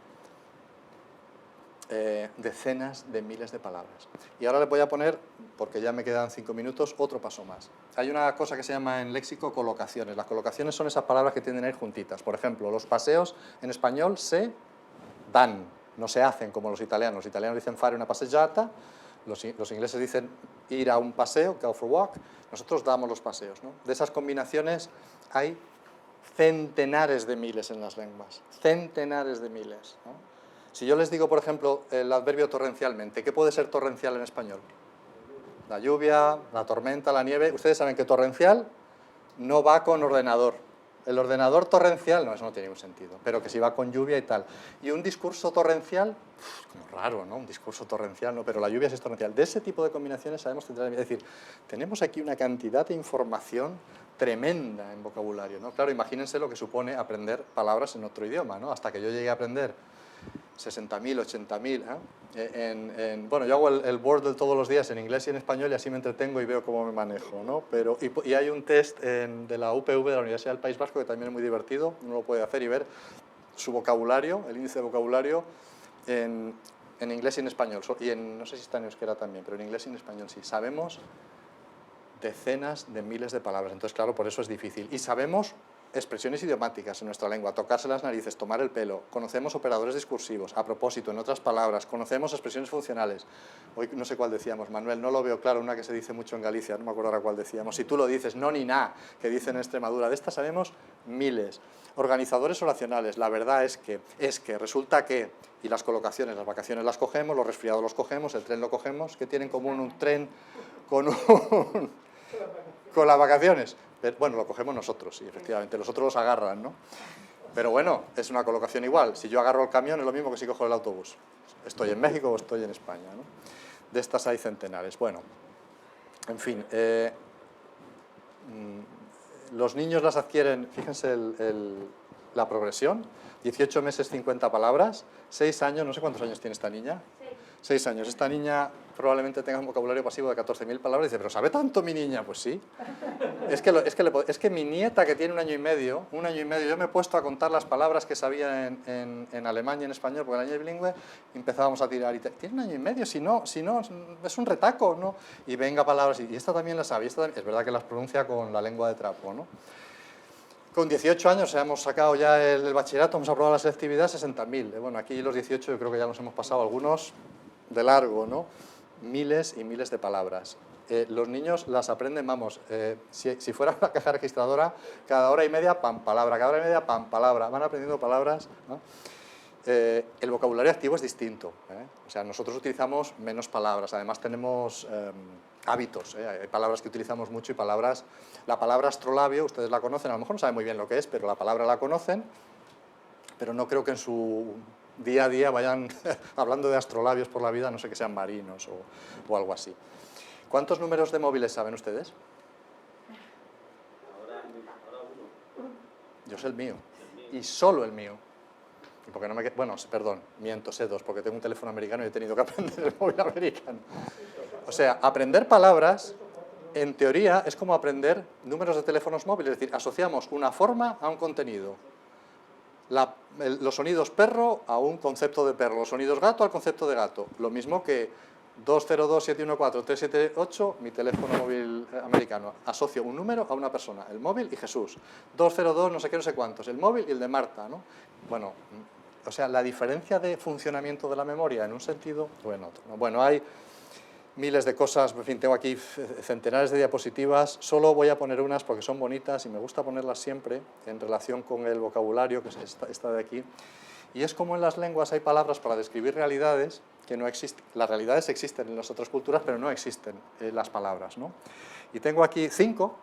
decenas de miles de palabras. Y ahora le voy a poner, porque ya me quedan 5 minutos, otro paso más. Hay una cosa que se llama en léxico colocaciones. Las colocaciones son esas palabras que tienden a ir juntitas. Por ejemplo, los paseos en español se dan, no se hacen como los italianos. Los italianos dicen fare una passeggiata, los ingleses dicen ir a un paseo, go for a walk. Nosotros damos los paseos, ¿no? De esas combinaciones hay centenares de miles en las lenguas, centenares de miles, ¿no? Si yo les digo, por ejemplo, el adverbio torrencialmente, ¿qué puede ser torrencial en español? La lluvia, la tormenta, la nieve. Ustedes saben que torrencial no va con ordenador. El ordenador torrencial, no, eso no tiene ningún sentido, pero que si va con lluvia y tal. Y un discurso torrencial, como raro, ¿no? Un discurso torrencial, no, pero la lluvia sí es torrencial. De ese tipo de combinaciones sabemos centrar. Es decir, tenemos aquí una cantidad de información tremenda en vocabulario, ¿no? Claro, imagínense lo que supone aprender palabras en otro idioma, ¿no? Hasta que yo llegué a aprender 60.000, 80.000. Bueno, yo hago el Wordle todos los días en inglés y en español y así me entretengo y veo cómo me manejo, ¿no? Pero, y hay un test de la UPV, de la Universidad del País Vasco, que también es muy divertido, uno lo puede hacer y ver su vocabulario, el índice de vocabulario en inglés y en español. Y no sé si está en euskera también, pero en inglés y en español sí. Sabemos decenas de miles de palabras, entonces claro, por eso es difícil. Y sabemos expresiones idiomáticas en nuestra lengua, tocarse las narices, tomar el pelo, conocemos operadores discursivos, a propósito, en otras palabras, conocemos expresiones funcionales. Hoy no sé cuál decíamos, Manuel, no lo veo claro, una que se dice mucho en Galicia, no me acuerdo ahora cuál decíamos, si tú lo dices, no ni na, que dicen en Extremadura, de estas sabemos miles. Organizadores oracionales, la verdad es que, resulta que, y las colocaciones, las vacaciones las cogemos, los resfriados los cogemos, el tren lo cogemos, ¿qué tiene en común un tren con las vacaciones? Bueno, lo cogemos nosotros, sí, efectivamente, los otros los agarran, ¿no? Pero bueno, es una colocación igual. Si yo agarro el camión es lo mismo que si cojo el autobús. Estoy en México o estoy en España, ¿no? De estas hay centenares. Bueno, en fin, los niños las adquieren, fíjense la progresión, 18 meses, 50 palabras, 6 años, no sé cuántos años tiene esta niña. 6 años. Esta niña probablemente tenga un vocabulario pasivo de 14.000 palabras y dice, ¿pero sabe tanto mi niña? Pues sí. Es que mi nieta, que tiene 1 año y medio, yo me he puesto a contar las palabras que sabía en alemán y en español, porque el año bilingüe empezábamos a tirar. Y tiene 1 año y medio, si no, es un retaco, ¿no? Y venga palabras, y esta también la sabe. Es verdad que las pronuncia con la lengua de trapo, ¿no? Con 18 años hemos sacado ya el bachillerato, hemos aprobado la selectividad, 60.000. Bueno, aquí los 18 yo creo que ya nos hemos pasado algunos de largo, ¿no? Miles y miles de palabras. Los niños las aprenden, vamos, si fuera una caja registradora, cada hora y media, pam, palabra, cada hora y media, pam, palabra, van aprendiendo palabras, ¿no? El vocabulario activo es distinto, ¿eh? O sea, nosotros utilizamos menos palabras, además tenemos hábitos, ¿eh? Hay palabras que utilizamos mucho y palabras, la palabra astrolabio, ustedes la conocen, a lo mejor no saben muy bien lo que es, pero la palabra la conocen, pero no creo que en su día a día vayan hablando de astrolabios por la vida, no sé, que sean marinos o algo así. ¿Cuántos números de móviles saben ustedes? Ahora uno. Yo sé el mío, y solo el mío. Y porque no me bueno, perdón, miento, sé 2, porque tengo un teléfono americano y he tenido que aprender el móvil americano. O sea, aprender palabras, en teoría, es como aprender números de teléfonos móviles, es decir, asociamos una forma a un contenido. Los sonidos perro a un concepto de perro, los sonidos gato al concepto de gato. Lo mismo que 202-714-378, mi teléfono móvil americano. Asocio un número a una persona, el móvil y Jesús. 202 no sé qué, no sé cuántos, el móvil y el de Marta, ¿no? Bueno, o sea, la diferencia de funcionamiento de la memoria en un sentido o en otro, ¿no? Bueno, hay miles de cosas, en fin, tengo aquí centenares de diapositivas, solo voy a poner unas porque son bonitas y me gusta ponerlas siempre en relación con el vocabulario, que es esta de aquí, y es como en las lenguas hay palabras para describir realidades que no existen. Las realidades existen en las otras culturas, pero no existen las palabras, ¿no? Y tengo aquí 5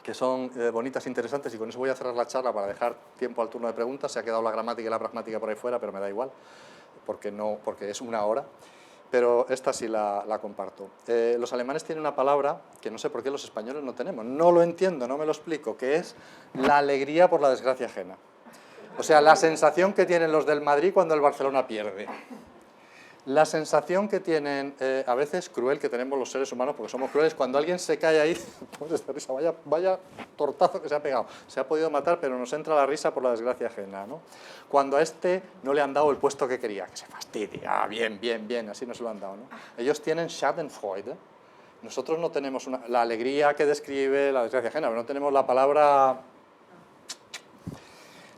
que son bonitas, interesantes, y con eso voy a cerrar la charla para dejar tiempo al turno de preguntas. Se ha quedado la gramática y la pragmática por ahí fuera, pero me da igual, porque es 1 hora. pero esta sí la comparto. Los alemanes tienen una palabra que no sé por qué los españoles no tenemos, no lo entiendo, no me lo explico, que es la alegría por la desgracia ajena. O sea, la sensación que tienen los del Madrid cuando el Barcelona pierde. La sensación que tienen, a veces cruel, que tenemos los seres humanos, porque somos crueles, cuando alguien se cae ahí, pues de risa, vaya tortazo que se ha pegado. Se ha podido matar, pero nos entra la risa por la desgracia ajena, ¿no? Cuando a este no le han dado el puesto que quería, que se fastidia, bien, bien, bien, así no se lo han dado, ¿no? Ellos tienen Schadenfreude. Nosotros no tenemos la alegría que describe la desgracia ajena, pero no tenemos la palabra...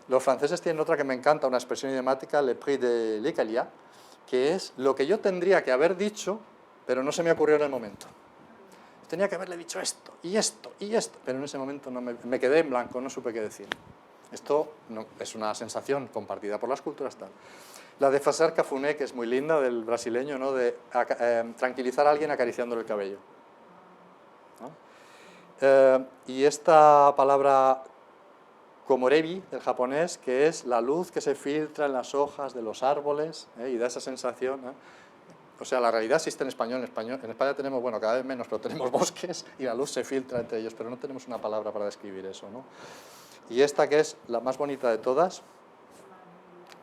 Los franceses tienen otra que me encanta, una expresión idiomática, le prix de l'écalia, que es lo que yo tendría que haber dicho, pero no se me ocurrió en el momento. Tenía que haberle dicho esto, y esto, y esto, pero en ese momento no me quedé en blanco, no supe qué decir. Esto no, es una sensación compartida por las culturas tal. La de Fraser Cafuné, que es muy linda, del brasileño, ¿no? De tranquilizar a alguien acariciándole el cabello, ¿no? Y esta palabra komorebi, del japonés, que es la luz que se filtra en las hojas de los árboles, y da esa sensación. O sea, la realidad existe en español. En España tenemos, bueno, cada vez menos, pero tenemos bosques y la luz se filtra entre ellos, pero no tenemos una palabra para describir eso, ¿no? Y esta, que es la más bonita de todas,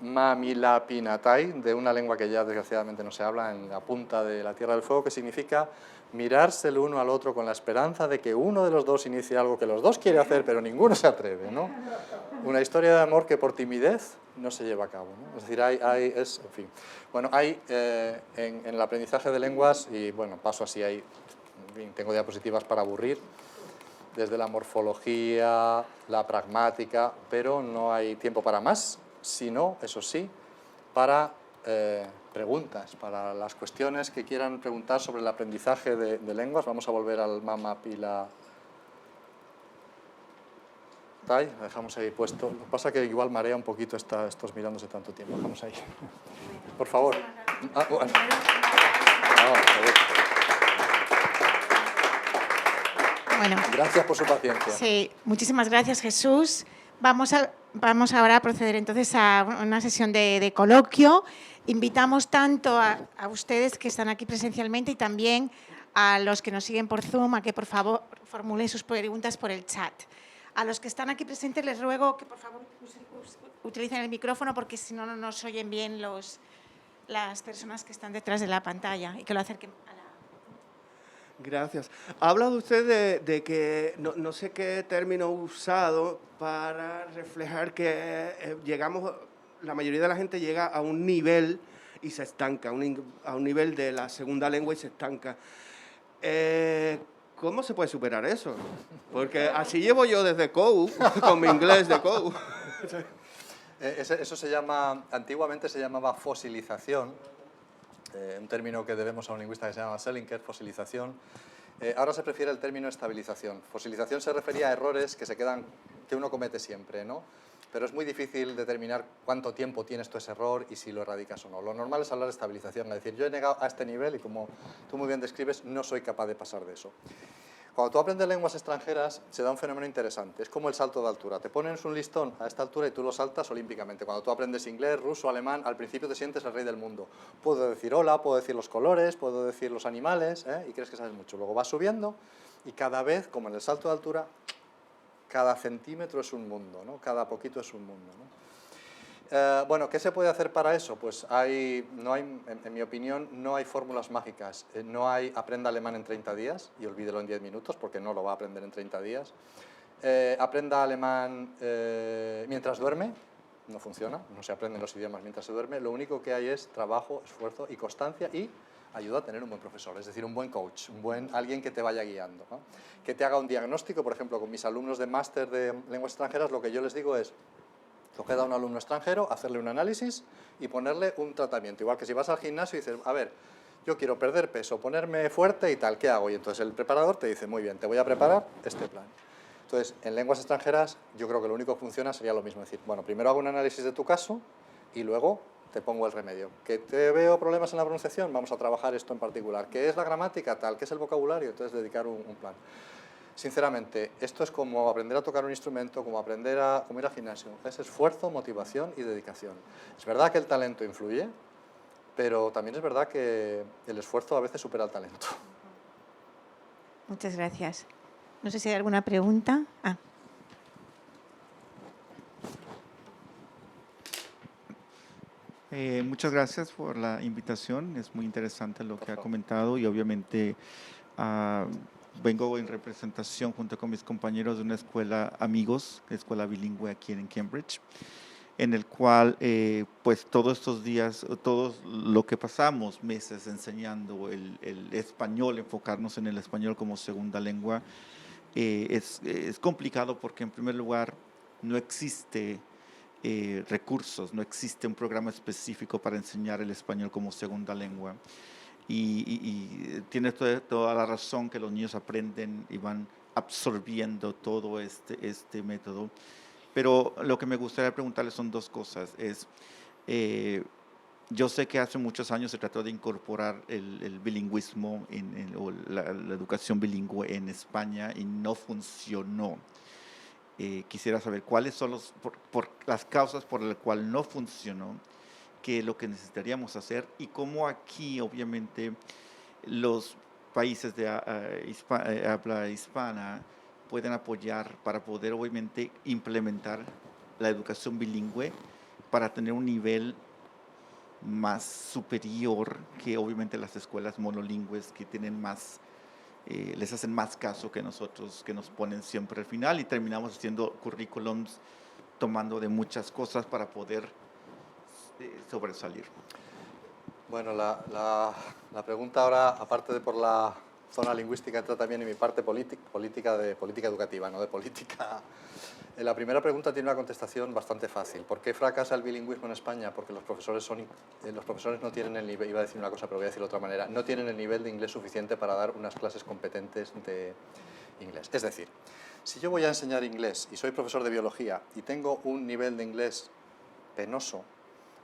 Mamilapinatai, de una lengua que ya desgraciadamente no se habla, en la punta de la Tierra del Fuego, que significa mirarse el uno al otro con la esperanza de que uno de los dos inicie algo que los dos quiere hacer, pero ninguno se atreve, ¿no? Una historia de amor que por timidez no se lleva a cabo, ¿no? Es decir, en fin. Bueno, hay en el aprendizaje de lenguas, y bueno, paso así, en fin, tengo diapositivas para aburrir, desde la morfología, la pragmática, pero no hay tiempo para más, sino, eso sí, para preguntas, para las cuestiones que quieran preguntar sobre el aprendizaje de lenguas. Vamos a volver al Mamapila. La dejamos ahí puesto. Lo que pasa es que igual marea un poquito estos mirándose tanto tiempo. Dejamos ahí. Por favor. Bueno. Bueno, gracias por su paciencia. Sí, muchísimas gracias, Jesús. Vamos ahora a proceder entonces a una sesión de coloquio. Invitamos tanto a ustedes que están aquí presencialmente y también a los que nos siguen por Zoom a que por favor formulen sus preguntas por el chat. A los que están aquí presentes les ruego que por favor utilicen el micrófono porque si no, no nos oyen bien las personas que están detrás de la pantalla y que lo acerquen a la... Gracias. Ha hablado usted de que no sé qué término usado para reflejar que la mayoría de la gente llega a un nivel y se estanca, a un nivel de la segunda lengua y se estanca. ¿Cómo se puede superar eso? Porque así llevo yo desde COU, con mi inglés de COU. Eso se llama, antiguamente se llamaba fosilización, un término que debemos a un lingüista que se llama Selinker, fosilización. Ahora se prefiere el término estabilización. Fosilización se refería a errores que uno comete siempre, ¿no? Pero es muy difícil determinar cuánto tiempo tienes tú ese error y si lo erradicas o no. Lo normal es hablar de estabilización, es decir, yo he llegado a este nivel y como tú muy bien describes, no soy capaz de pasar de eso. Cuando tú aprendes lenguas extranjeras se da un fenómeno interesante, es como el salto de altura. Te pones un listón a esta altura y tú lo saltas olímpicamente. Cuando tú aprendes inglés, ruso, alemán, al principio te sientes el rey del mundo. Puedo decir hola, puedo decir los colores, puedo decir los animales, y crees que sabes mucho. Luego vas subiendo y cada vez, como en el salto de altura, cada centímetro es un mundo, ¿no? Cada poquito es un mundo, ¿no? Bueno, ¿qué se puede hacer para eso? Pues en mi opinión, no hay fórmulas mágicas. No hay aprenda alemán en 30 días y olvídelo en 10 minutos porque no lo va a aprender en 30 días. Aprenda alemán mientras duerme, no funciona, no se aprenden los idiomas mientras se duerme. Lo único que hay es trabajo, esfuerzo y constancia y ayuda a tener un buen profesor, es decir, un buen coach, alguien que te vaya guiando, ¿no? Que te haga un diagnóstico. Por ejemplo, con mis alumnos de máster de lenguas extranjeras, lo que yo les digo es coger a un alumno extranjero, hacerle un análisis y ponerle un tratamiento. Igual que si vas al gimnasio y dices, a ver, yo quiero perder peso, ponerme fuerte y tal, ¿qué hago? Y entonces el preparador te dice, muy bien, te voy a preparar este plan. Entonces, en lenguas extranjeras, yo creo que lo único que funciona sería lo mismo, decir, bueno, primero hago un análisis de tu caso y luego te pongo el remedio. ¿Que te veo problemas en la pronunciación? Vamos a trabajar esto en particular. ¿Qué es la gramática? Tal, ¿qué es el vocabulario? Entonces, dedicar un plan. Sinceramente, esto es como aprender a tocar un instrumento, como ir al gimnasio. Es esfuerzo, motivación y dedicación. Es verdad que el talento influye, pero también es verdad que el esfuerzo a veces supera el talento. Muchas gracias. No sé si hay alguna pregunta. Muchas gracias por la invitación, es muy interesante lo que ha comentado y obviamente vengo en representación junto con mis compañeros de una escuela amigos, escuela bilingüe aquí en Cambridge, en el cual pues todos estos días, todo lo que pasamos meses enseñando el español, enfocarnos en el español como segunda lengua, es complicado porque en primer lugar no existe recursos, no existe un programa específico para enseñar el español como segunda lengua. Y tienes toda la razón que los niños aprenden y van absorbiendo todo este método. Pero lo que me gustaría preguntarles son dos cosas. Yo sé que hace muchos años se trató de incorporar el bilingüismo o la educación bilingüe en España y no funcionó. Quisiera saber cuáles son las causas por las cuales no funcionó, qué es lo que necesitaríamos hacer y cómo aquí, obviamente, los países de habla hispana pueden apoyar para poder, obviamente, implementar la educación bilingüe para tener un nivel más superior que, obviamente, las escuelas monolingües que tienen más les hacen más caso que nosotros, que nos ponen siempre al final y terminamos haciendo currículums tomando de muchas cosas para poder sobresalir. Bueno, la pregunta ahora, aparte de por la zona lingüística, entra también en mi parte política educativa, no de política. La primera pregunta tiene una contestación bastante fácil. ¿Por qué fracasa el bilingüismo en España? Porque los profesores no tienen el nivel, iba a decir una cosa pero voy a decirlo de otra manera, no tienen el nivel de inglés suficiente para dar unas clases competentes de inglés. Es decir, si yo voy a enseñar inglés y soy profesor de biología y tengo un nivel de inglés penoso,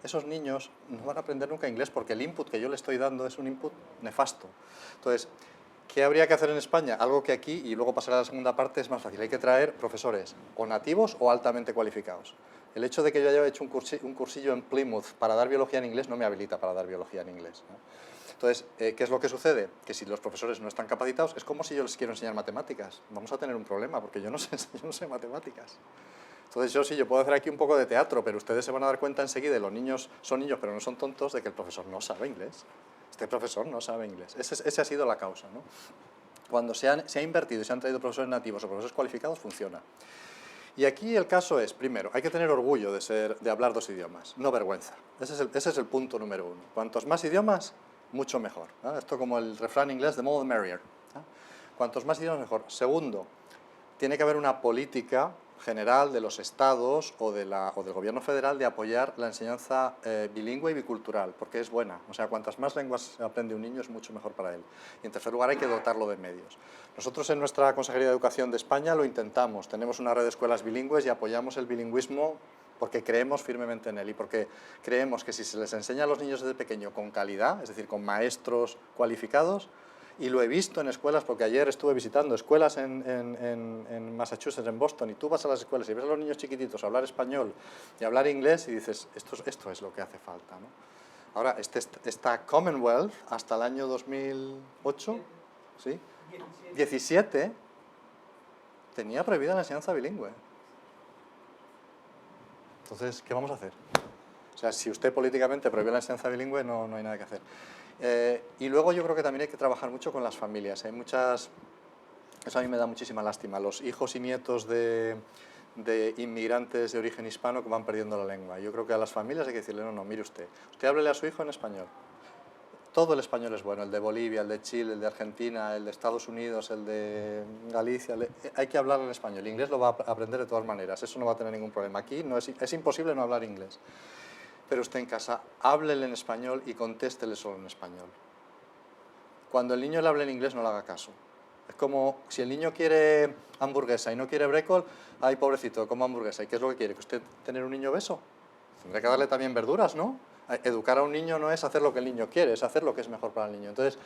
esos niños no van a aprender nunca inglés porque el input que yo le estoy dando es un input nefasto. Entonces, ¿qué habría que hacer en España? Algo que aquí, y luego pasaré a la segunda parte, es más fácil. Hay que traer profesores o nativos o altamente cualificados. El hecho de que yo haya hecho un cursillo en Plymouth para dar biología en inglés no me habilita para dar biología en inglés, ¿no? Entonces, ¿qué es lo que sucede? Que si los profesores no están capacitados, es como si yo les quiero enseñar matemáticas. Vamos a tener un problema porque yo no sé matemáticas. Entonces yo puedo hacer aquí un poco de teatro, pero ustedes se van a dar cuenta enseguida, y los niños son niños pero no son tontos, de que el profesor no sabe inglés. Este profesor no sabe inglés. Esa ha sido la causa, ¿no? Cuando se ha invertido y se han traído profesores nativos o profesores cualificados, funciona. Y aquí el caso es, primero, hay que tener orgullo de hablar dos idiomas, no vergüenza. Ese es el punto número uno. Cuantos más idiomas, mucho mejor, ¿no? Esto como el refrán inglés, the more the merrier, ¿no? Cuantos más idiomas, mejor. Segundo, tiene que haber una política general de los estados o del gobierno federal de apoyar la enseñanza bilingüe y bicultural, porque es buena. O sea, cuantas más lenguas aprende un niño es mucho mejor para él. Y en tercer lugar hay que dotarlo de medios. Nosotros en nuestra Consejería de Educación de España lo intentamos. Tenemos una red de escuelas bilingües y apoyamos el bilingüismo porque creemos firmemente en él y porque creemos que si se les enseña a los niños desde pequeño con calidad, es decir, con maestros cualificados, y lo he visto en escuelas, porque ayer estuve visitando escuelas en Massachusetts, en Boston, y tú vas a las escuelas y ves a los niños chiquititos hablar español y hablar inglés y dices, esto es lo que hace falta, ¿no? Ahora, esta Commonwealth, hasta el año 2008, ¿sí? 17, tenía prohibida la enseñanza bilingüe. Entonces, ¿qué vamos a hacer? O sea, si usted políticamente prohíbe la enseñanza bilingüe, no hay nada que hacer. Y luego yo creo que también hay que trabajar mucho con las familias. Hay muchas... Eso a mí me da muchísima lástima. Los hijos y nietos de inmigrantes de origen hispano que van perdiendo la lengua. Yo creo que a las familias hay que decirle, no, mire usted háblele a su hijo en español. Todo el español es bueno, el de Bolivia, el de Chile, el de Argentina, el de Estados Unidos, el de Galicia. Hay que hablar en español. El inglés lo va a aprender de todas maneras, eso no va a tener ningún problema. Aquí es imposible no hablar inglés. Pero usted en casa, háblele en español y contéstele solo en español. Cuando el niño le hable en inglés, no le haga caso. Es como si el niño quiere hamburguesa y no quiere brécol, ay, pobrecito, como hamburguesa. ¿Y qué es lo que quiere? ¿Que usted tener un niño obeso? Tendrá que darle también verduras, ¿no? Educar a un niño no es hacer lo que el niño quiere, es hacer lo que es mejor para el niño. Entonces,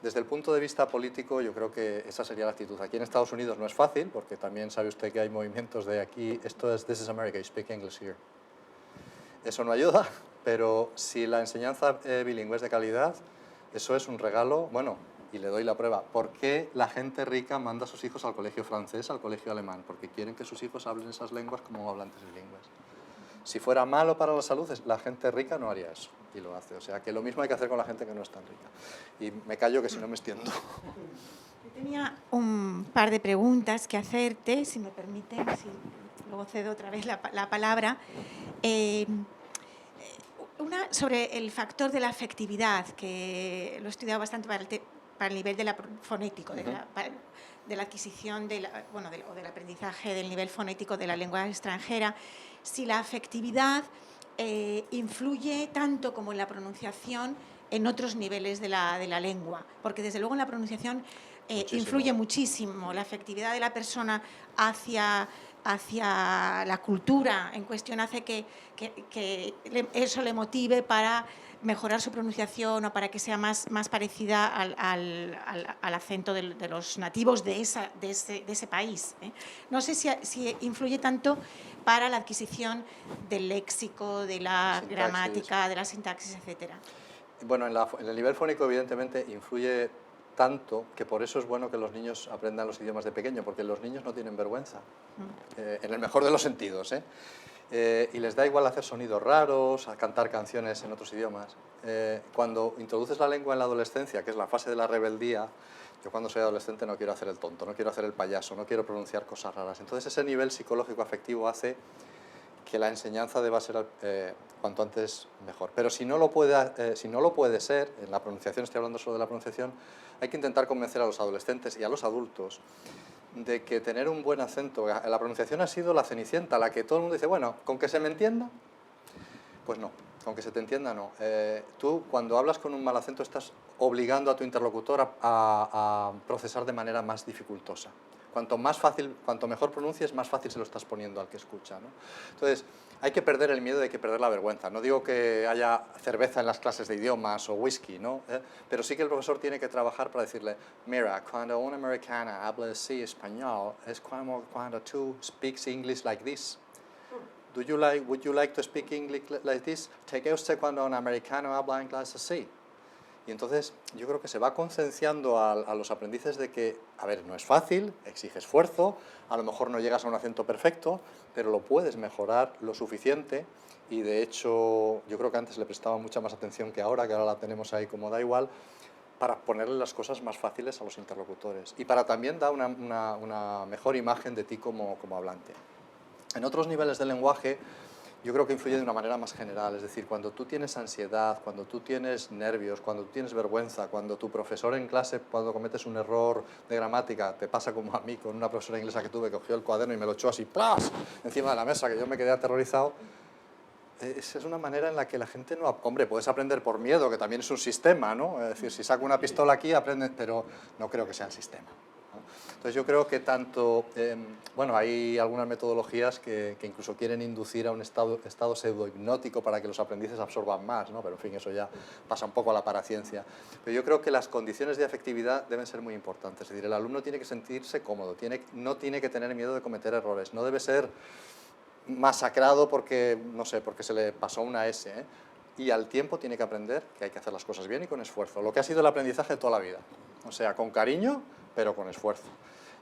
desde el punto de vista político, yo creo que esa sería la actitud. Aquí en Estados Unidos no es fácil, porque también sabe usted que hay movimientos de aquí, esto es This is America, you speak English here. Eso no ayuda, pero si la enseñanza bilingüe es de calidad, eso es un regalo, bueno, y le doy la prueba. ¿Por qué la gente rica manda a sus hijos al colegio francés, al colegio alemán? Porque quieren que sus hijos hablen esas lenguas como hablantes bilingües. Si fuera malo para la salud, la gente rica no haría eso, y lo hace. O sea, que lo mismo hay que hacer con la gente que no es tan rica. Y me callo, que si no me extiendo. Yo tenía un par de preguntas que hacerte, si me permiten, si luego cedo otra vez la palabra. Una sobre el factor de la afectividad, que lo he estudiado bastante para el nivel fonético, de la adquisición o del aprendizaje del nivel fonético de la lengua extranjera. Si la afectividad influye tanto como en la pronunciación en otros niveles de la lengua, porque desde luego en la pronunciación influye muchísimo la afectividad de la persona hacia la cultura en cuestión, hace que eso le motive para mejorar su pronunciación o para que sea más parecida al acento de los nativos de ese país. No sé si influye tanto para la adquisición del léxico, de la gramática, de la sintaxis, etcétera. Bueno, en el nivel fónico evidentemente influye tanto que por eso es bueno que los niños aprendan los idiomas de pequeño, porque los niños no tienen vergüenza, en el mejor de los sentidos, y les da igual hacer sonidos raros, a cantar canciones en otros idiomas. Cuando introduces la lengua en la adolescencia, que es la fase de la rebeldía, yo cuando soy adolescente no quiero hacer el tonto, no quiero hacer el payaso, no quiero pronunciar cosas raras. Entonces ese nivel psicológico afectivo hace que la enseñanza deba ser cuanto antes mejor. Pero si no lo puede ser, en la pronunciación, estoy hablando solo de la pronunciación, hay que intentar convencer a los adolescentes y a los adultos de que tener un buen acento, la pronunciación ha sido la cenicienta, la que todo el mundo dice, bueno, ¿con que se me entienda? Pues no, con que se te entienda no. Tú cuando hablas con un mal acento estás obligando a tu interlocutor a procesar de manera más dificultosa. Cuanto mejor pronuncies, más fácil se lo estás poniendo al que escucha, ¿no? Entonces, hay que perder el miedo, hay que perder la vergüenza. No digo que haya cerveza en las clases de idiomas o whisky, ¿no? Pero sí que el profesor tiene que trabajar para decirle, mira, cuando una americana habla así español, es como cuando tú speaks English like this. Would you like to speak English like this? ¿Te gusta cuando un americano habla inglés así? Y entonces yo creo que se va concienciando a los aprendices de que, a ver, no es fácil, exige esfuerzo, a lo mejor no llegas a un acento perfecto, pero lo puedes mejorar lo suficiente, y de hecho yo creo que antes le prestaba mucha más atención que ahora la tenemos ahí como da igual, para ponerle las cosas más fáciles a los interlocutores y para también dar una mejor imagen de ti como hablante. En otros niveles del lenguaje yo creo que influye de una manera más general, es decir, cuando tú tienes ansiedad, cuando tú tienes nervios, cuando tú tienes vergüenza, cuando tu profesor en clase, cuando cometes un error de gramática, te pasa como a mí con una profesora inglesa que tuve, que cogió el cuaderno y me lo echó así, ¡plas!, encima de la mesa, que yo me quedé aterrorizado. Esa es una manera en la que la gente no... Hombre, puedes aprender por miedo, que también es un sistema, ¿no? Es decir, si saco una pistola aquí, aprendes, pero no creo que sea el sistema. Entonces yo creo que tanto, bueno, hay algunas metodologías que incluso quieren inducir a un estado pseudo-hipnótico para que los aprendices absorban más, ¿no? Pero en fin, eso ya pasa un poco a la paraciencia. Pero yo creo que las condiciones de afectividad deben ser muy importantes, es decir, el alumno tiene que sentirse cómodo, no tiene que tener miedo de cometer errores, no debe ser masacrado porque, no sé, porque se le pasó una S, y al tiempo tiene que aprender que hay que hacer las cosas bien y con esfuerzo, lo que ha sido el aprendizaje de toda la vida, o sea, con cariño, pero con esfuerzo.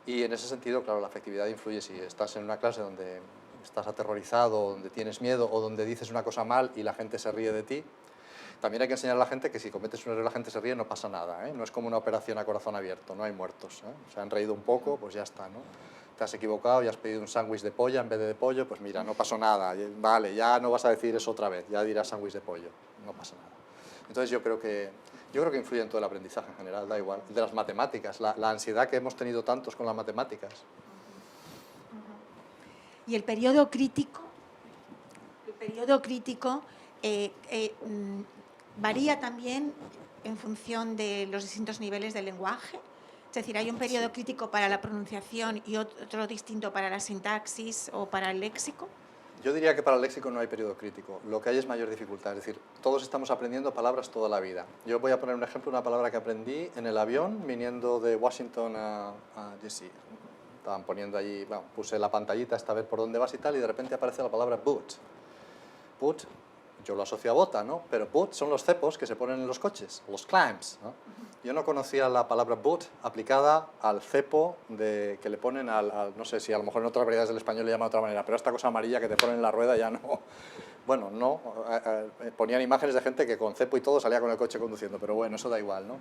Y en ese sentido, claro, la afectividad influye. Si estás en una clase donde estás aterrorizado, donde tienes miedo o donde dices una cosa mal y la gente se ríe de ti, también hay que enseñar a la gente que si cometes un error y la gente se ríe, no pasa nada, no es como una operación a corazón abierto, no hay muertos, se han reído un poco, pues ya está, ¿no? Te has equivocado y has pedido un sándwich de polla en vez de pollo, pues mira, no pasó nada, vale, ya no vas a decir eso otra vez, ya dirás sándwich de pollo, no pasa nada. Entonces yo creo que influye en todo el aprendizaje en general, da igual. De las matemáticas, la ansiedad que hemos tenido tantos con las matemáticas. Y el periodo crítico varía también en función de los distintos niveles del lenguaje. Es decir, hay un periodo crítico para la pronunciación y otro distinto para la sintaxis o para el léxico. Yo diría que para el léxico no hay periodo crítico, lo que hay es mayor dificultad, es decir, todos estamos aprendiendo palabras toda la vida. Yo voy a poner un ejemplo, una palabra que aprendí en el avión viniendo de Washington a D.C. Estaban poniendo allí, bueno, puse la pantallita esta vez por dónde vas y tal, y de repente aparece la palabra boot. Boot, yo lo asocio a bota, ¿no? Pero boot son los cepos que se ponen en los coches, los clamps, ¿no? Yo no conocía la palabra boot aplicada al cepo que le ponen no sé si a lo mejor en otras variedades del español le llaman de otra manera, pero esta cosa amarilla que te ponen en la rueda ya no. Bueno, no, ponían imágenes de gente que con cepo y todo salía con el coche conduciendo, pero bueno, eso da igual, ¿no?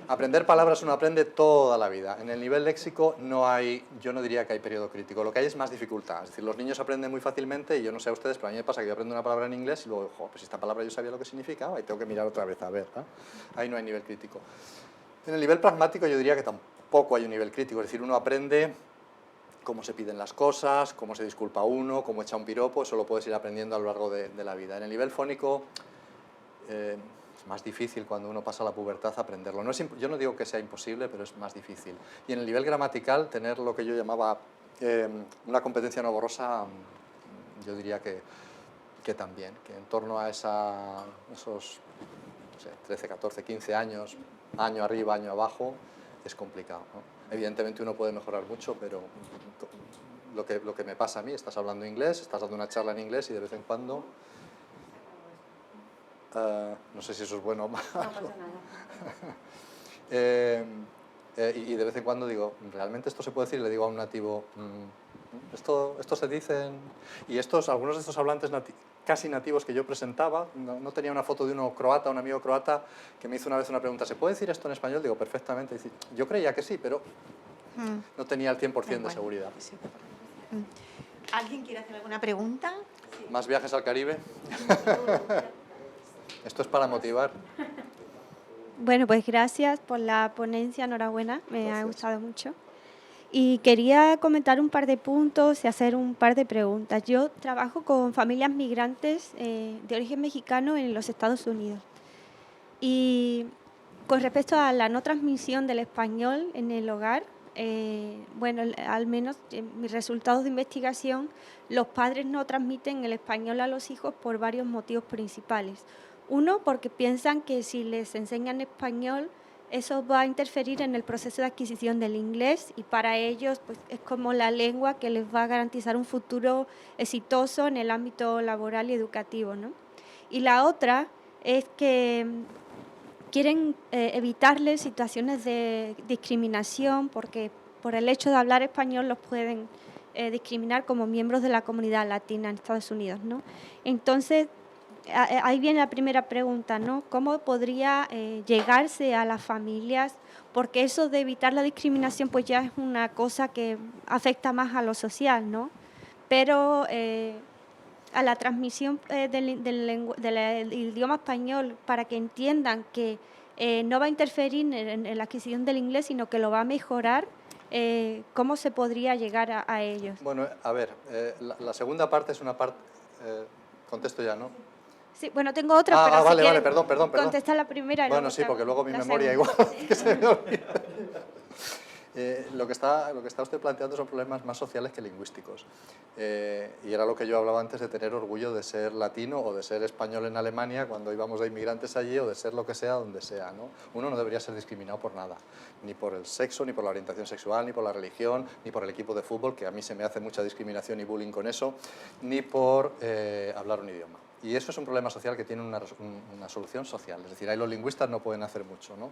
Aprender palabras uno aprende toda la vida. En el nivel léxico no hay, yo no diría que hay periodo crítico, lo que hay es más dificultad. Es decir, los niños aprenden muy fácilmente y yo no sé a ustedes, pero a mí me pasa que yo aprendo una palabra en inglés y luego, pues esta palabra yo sabía lo que significaba y tengo que mirar otra vez a ver, ¿no? Ahí no hay nivel crítico. En el nivel pragmático yo diría que tampoco hay un nivel crítico, es decir, uno aprende cómo se piden las cosas, cómo se disculpa uno, cómo echa un piropo, eso lo puedes ir aprendiendo a lo largo de la vida. En el nivel fónico es más difícil cuando uno pasa la pubertad aprenderlo. Yo no digo que sea imposible, pero es más difícil. Y en el nivel gramatical, tener lo que yo llamaba una competencia no borrosa, yo diría que también, que en torno a esos no sé, 13, 14, 15 años, año arriba, año abajo, es complicado, ¿no? Evidentemente uno puede mejorar mucho, pero lo que me pasa a mí, estás hablando inglés, estás dando una charla en inglés y de vez en cuando... no sé si eso es bueno o malo. No pasa nada. Y de vez en cuando digo, ¿realmente esto se puede decir? Le digo a un nativo, esto se dicen... Y algunos de estos hablantes casi nativos que yo presentaba, no tenía una foto de un amigo croata, que me hizo una vez una pregunta, ¿se puede decir esto en español? Digo, perfectamente. Dice, yo creía que sí, pero no tenía el 100% de seguridad. ¿Alguien quiere hacer alguna pregunta? ¿Más viajes al Caribe? Esto es para motivar. Bueno, pues gracias por la ponencia, enhorabuena, me ha gustado mucho. Y quería comentar un par de puntos y hacer un par de preguntas. Yo trabajo con familias migrantes de origen mexicano en los Estados Unidos. Y con respecto a la no transmisión del español en el hogar, bueno, al menos en mis resultados de investigación, los padres no transmiten el español a los hijos por varios motivos principales. Uno, porque piensan que si les enseñan español, eso va a interferir en el proceso de adquisición del inglés y para ellos pues, es como la lengua que les va a garantizar un futuro exitoso en el ámbito laboral y educativo, ¿no? Y la otra es que quieren evitarles situaciones de discriminación porque por el hecho de hablar español los pueden discriminar como miembros de la comunidad latina en Estados Unidos, ¿no? Entonces, ahí viene la primera pregunta, ¿no? ¿Cómo podría llegarse a las familias? Porque eso de evitar la discriminación pues ya es una cosa que afecta más a lo social, ¿no? Pero a la transmisión del idioma español para que entiendan que no va a interferir en la adquisición del inglés, sino que lo va a mejorar, ¿cómo se podría llegar a ellos? Bueno, a ver, la segunda parte es una parte... contesto ya, ¿no? Sí, bueno, tengo otra, pero vale, si vale, perdón. contesta la primera. Bueno, sí, porque luego mi memoria segunda. igual que se me olvida. Lo que está usted planteando son problemas más sociales que lingüísticos. Y era lo que yo hablaba antes de tener orgullo de ser latino o de ser español en Alemania cuando íbamos de inmigrantes allí o de ser lo que sea donde sea, ¿no? Uno no debería ser discriminado por nada, ni por el sexo, ni por la orientación sexual, ni por la religión, ni por el equipo de fútbol, que a mí se me hace mucha discriminación y bullying con eso, ni por hablar un idioma. Y eso es un problema social que tiene una solución social. Es decir, ahí los lingüistas no pueden hacer mucho, ¿no?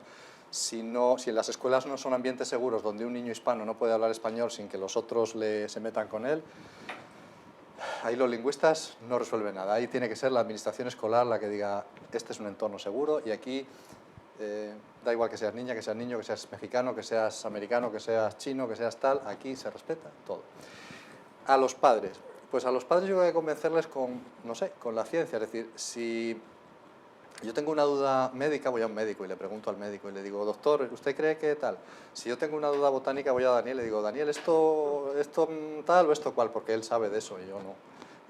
Si en las escuelas no son ambientes seguros donde un niño hispano no puede hablar español sin que los otros se metan con él, ahí los lingüistas no resuelven nada. Ahí tiene que ser la administración escolar la que diga, este es un entorno seguro y aquí da igual que seas niña, que seas niño, que seas mexicano, que seas americano, que seas chino, que seas tal, aquí se respeta todo. A los padres. Pues a los padres yo voy a convencerles con, no sé, con la ciencia. Es decir, si yo tengo una duda médica, voy a un médico y le pregunto al médico y le digo, doctor, ¿usted cree que tal? Si yo tengo una duda botánica, voy a Daniel y le digo, Daniel, ¿esto tal o esto cual? Porque él sabe de eso y yo no.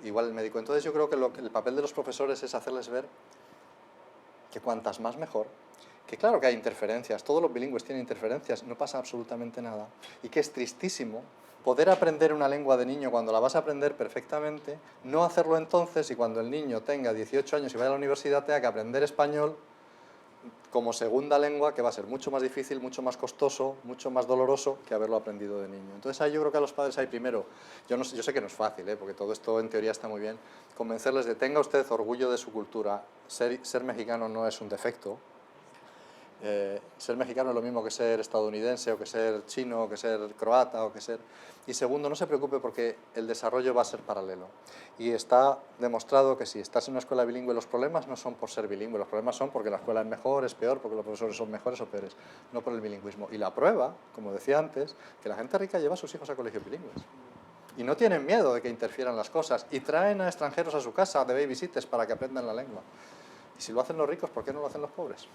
Igual el médico. Entonces yo creo que el papel de los profesores es hacerles ver que cuantas más mejor, que claro que hay interferencias, todos los bilingües tienen interferencias, no pasa absolutamente nada. Y que es tristísimo poder aprender una lengua de niño cuando la vas a aprender perfectamente, no hacerlo entonces y cuando el niño tenga 18 años y vaya a la universidad tenga que aprender español como segunda lengua, que va a ser mucho más difícil, mucho más costoso, mucho más doloroso que haberlo aprendido de niño. Entonces ahí yo creo que a los padres hay primero, yo sé que no es fácil, porque todo esto en teoría está muy bien, convencerles de tenga usted orgullo de su cultura, ser mexicano no es un defecto, ser mexicano es lo mismo que ser estadounidense o que ser chino o que ser croata o que ser... Y segundo, no se preocupe porque el desarrollo va a ser paralelo. Y está demostrado que si estás en una escuela bilingüe los problemas no son por ser bilingüe, los problemas son porque la escuela es mejor, es peor, porque los profesores son mejores o peores, no por el bilingüismo. Y la prueba, como decía antes, que la gente rica lleva a sus hijos a colegios bilingües. Y no tienen miedo de que interfieran las cosas y traen a extranjeros a su casa de babysitters para que aprendan la lengua. Y si lo hacen los ricos, ¿por qué no lo hacen los pobres?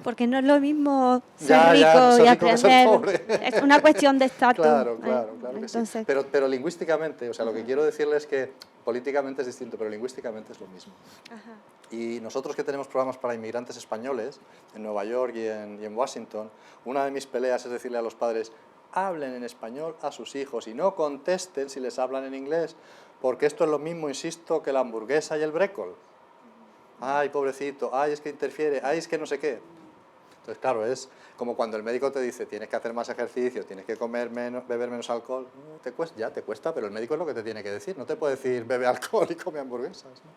Porque no es lo mismo ser Ya, rico ser y rico que ser aprender. pobre. Es una cuestión de estatus. Claro que sí. Entonces, Pero lingüísticamente, o sea, lo que quiero decirles es que políticamente es distinto, pero lingüísticamente es lo mismo. ajá. Y nosotros que tenemos programas para inmigrantes españoles en Nueva York y en Washington, una de mis peleas es decirle a los padres, hablen en español a sus hijos y no contesten si les hablan en inglés, porque esto es lo mismo, insisto, que la hamburguesa y el brécol. Ay, pobrecito, ay, es que interfiere, ay, es que no sé qué. Entonces, claro, es como cuando el médico te dice tienes que hacer más ejercicio, tienes que comer menos, beber menos alcohol. Te cuesta, pero el médico es lo que te tiene que decir. No te puede decir bebe alcohol y come hamburguesas, ¿no?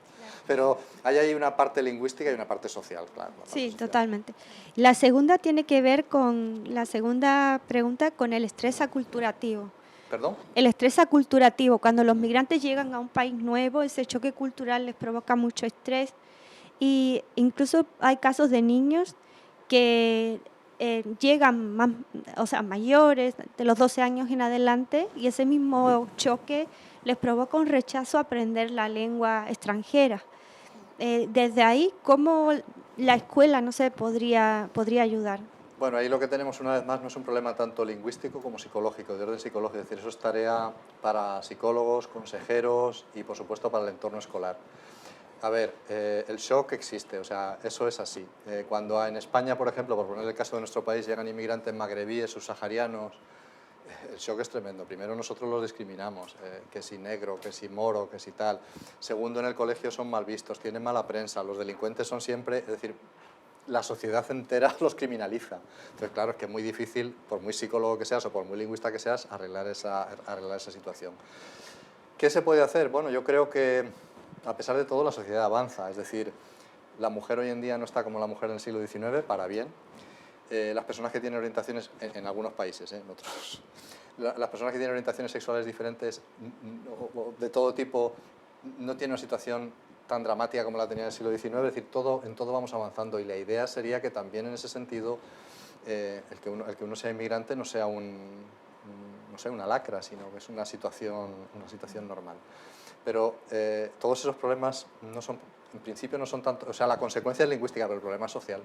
Pero hay ahí una parte lingüística y una parte social, claro. Sí, totalmente. La segunda tiene que ver con, la segunda pregunta, con el estrés aculturativo. ¿Perdón? El estrés aculturativo, cuando los migrantes llegan a un país nuevo, ese choque cultural les provoca mucho estrés. Y incluso hay casos de niños que llegan más, o sea, mayores, de los 12 años en adelante, y ese mismo choque les provoca un rechazo a aprender la lengua extranjera. Desde ahí, ¿cómo la escuela no se podría ayudar? Bueno, ahí lo que tenemos una vez más no es un problema tanto lingüístico como psicológico, de orden psicológico. Es decir, eso es tarea para psicólogos, consejeros y, por supuesto, para el entorno escolar. A ver, el shock existe, o sea, eso es así. Cuando en España, por ejemplo, por poner el caso de nuestro país, llegan inmigrantes magrebíes, subsaharianos, el shock es tremendo. Primero, nosotros los discriminamos, que si negro, que si moro, que si tal. Segundo, en el colegio son mal vistos, tienen mala prensa, los delincuentes son siempre, es decir, la sociedad entera los criminaliza. Entonces, claro, es que es muy difícil, por muy psicólogo que seas o por muy lingüista que seas, arreglar esa situación. ¿Qué se puede hacer? Bueno, yo creo que, a pesar de todo, la sociedad avanza. Es decir, la mujer hoy en día no está como la mujer en el siglo XIX, para bien. Las personas que tienen orientaciones, en algunos países, en otros, las personas que tienen orientaciones sexuales diferentes, de todo tipo, no tienen una situación tan dramática como la tenía en el siglo XIX, es decir, en todo vamos avanzando y la idea sería que también en ese sentido el que uno sea inmigrante no sea una lacra, sino que es una situación normal. Pero todos esos problemas en principio no son tanto, o sea, la consecuencia es lingüística, pero el problema es social.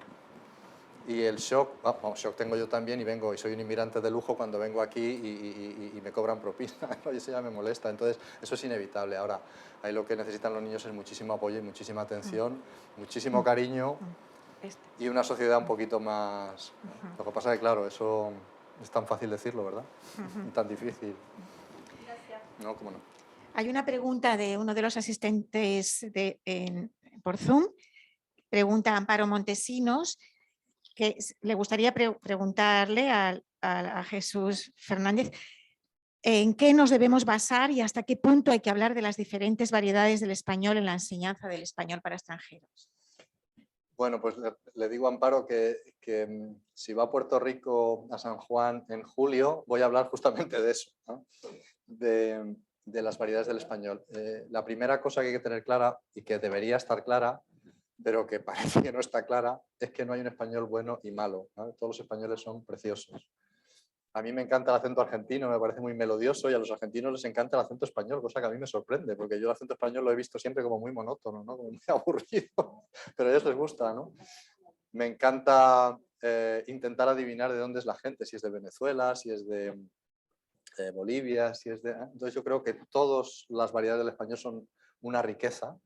Y el shock, shock tengo yo también y vengo y soy un inmigrante de lujo cuando vengo aquí y me cobran propina, y eso ya me molesta, entonces eso es inevitable. Ahora, ahí lo que necesitan los niños es muchísimo apoyo y muchísima atención, muchísimo cariño y una sociedad un poquito más... Lo que pasa es que, claro, eso es tan fácil decirlo, ¿verdad? Tan difícil. Gracias. No, cómo no. Hay una pregunta de uno de los asistentes por Zoom, pregunta Amparo Montesinos, que le gustaría preguntarle a Jesús Fernández en qué nos debemos basar y hasta qué punto hay que hablar de las diferentes variedades del español en la enseñanza del español para extranjeros. Bueno, pues le digo a Amparo que si va a Puerto Rico, a San Juan, en julio, voy a hablar justamente de eso, ¿no? De las variedades del español. La primera cosa que hay que tener clara y que debería estar clara, pero que parece que no está clara, es que no hay un español bueno y malo, ¿no? Todos los españoles son preciosos. A mí me encanta el acento argentino, me parece muy melodioso y a los argentinos les encanta el acento español, cosa que a mí me sorprende, porque yo el acento español lo he visto siempre como muy monótono, ¿no? Como muy aburrido, pero a ellos les gusta, ¿no? Me encanta intentar adivinar de dónde es la gente, si es de Venezuela, si es de Bolivia, si es de... Entonces yo creo que todas las variedades del español son una riqueza.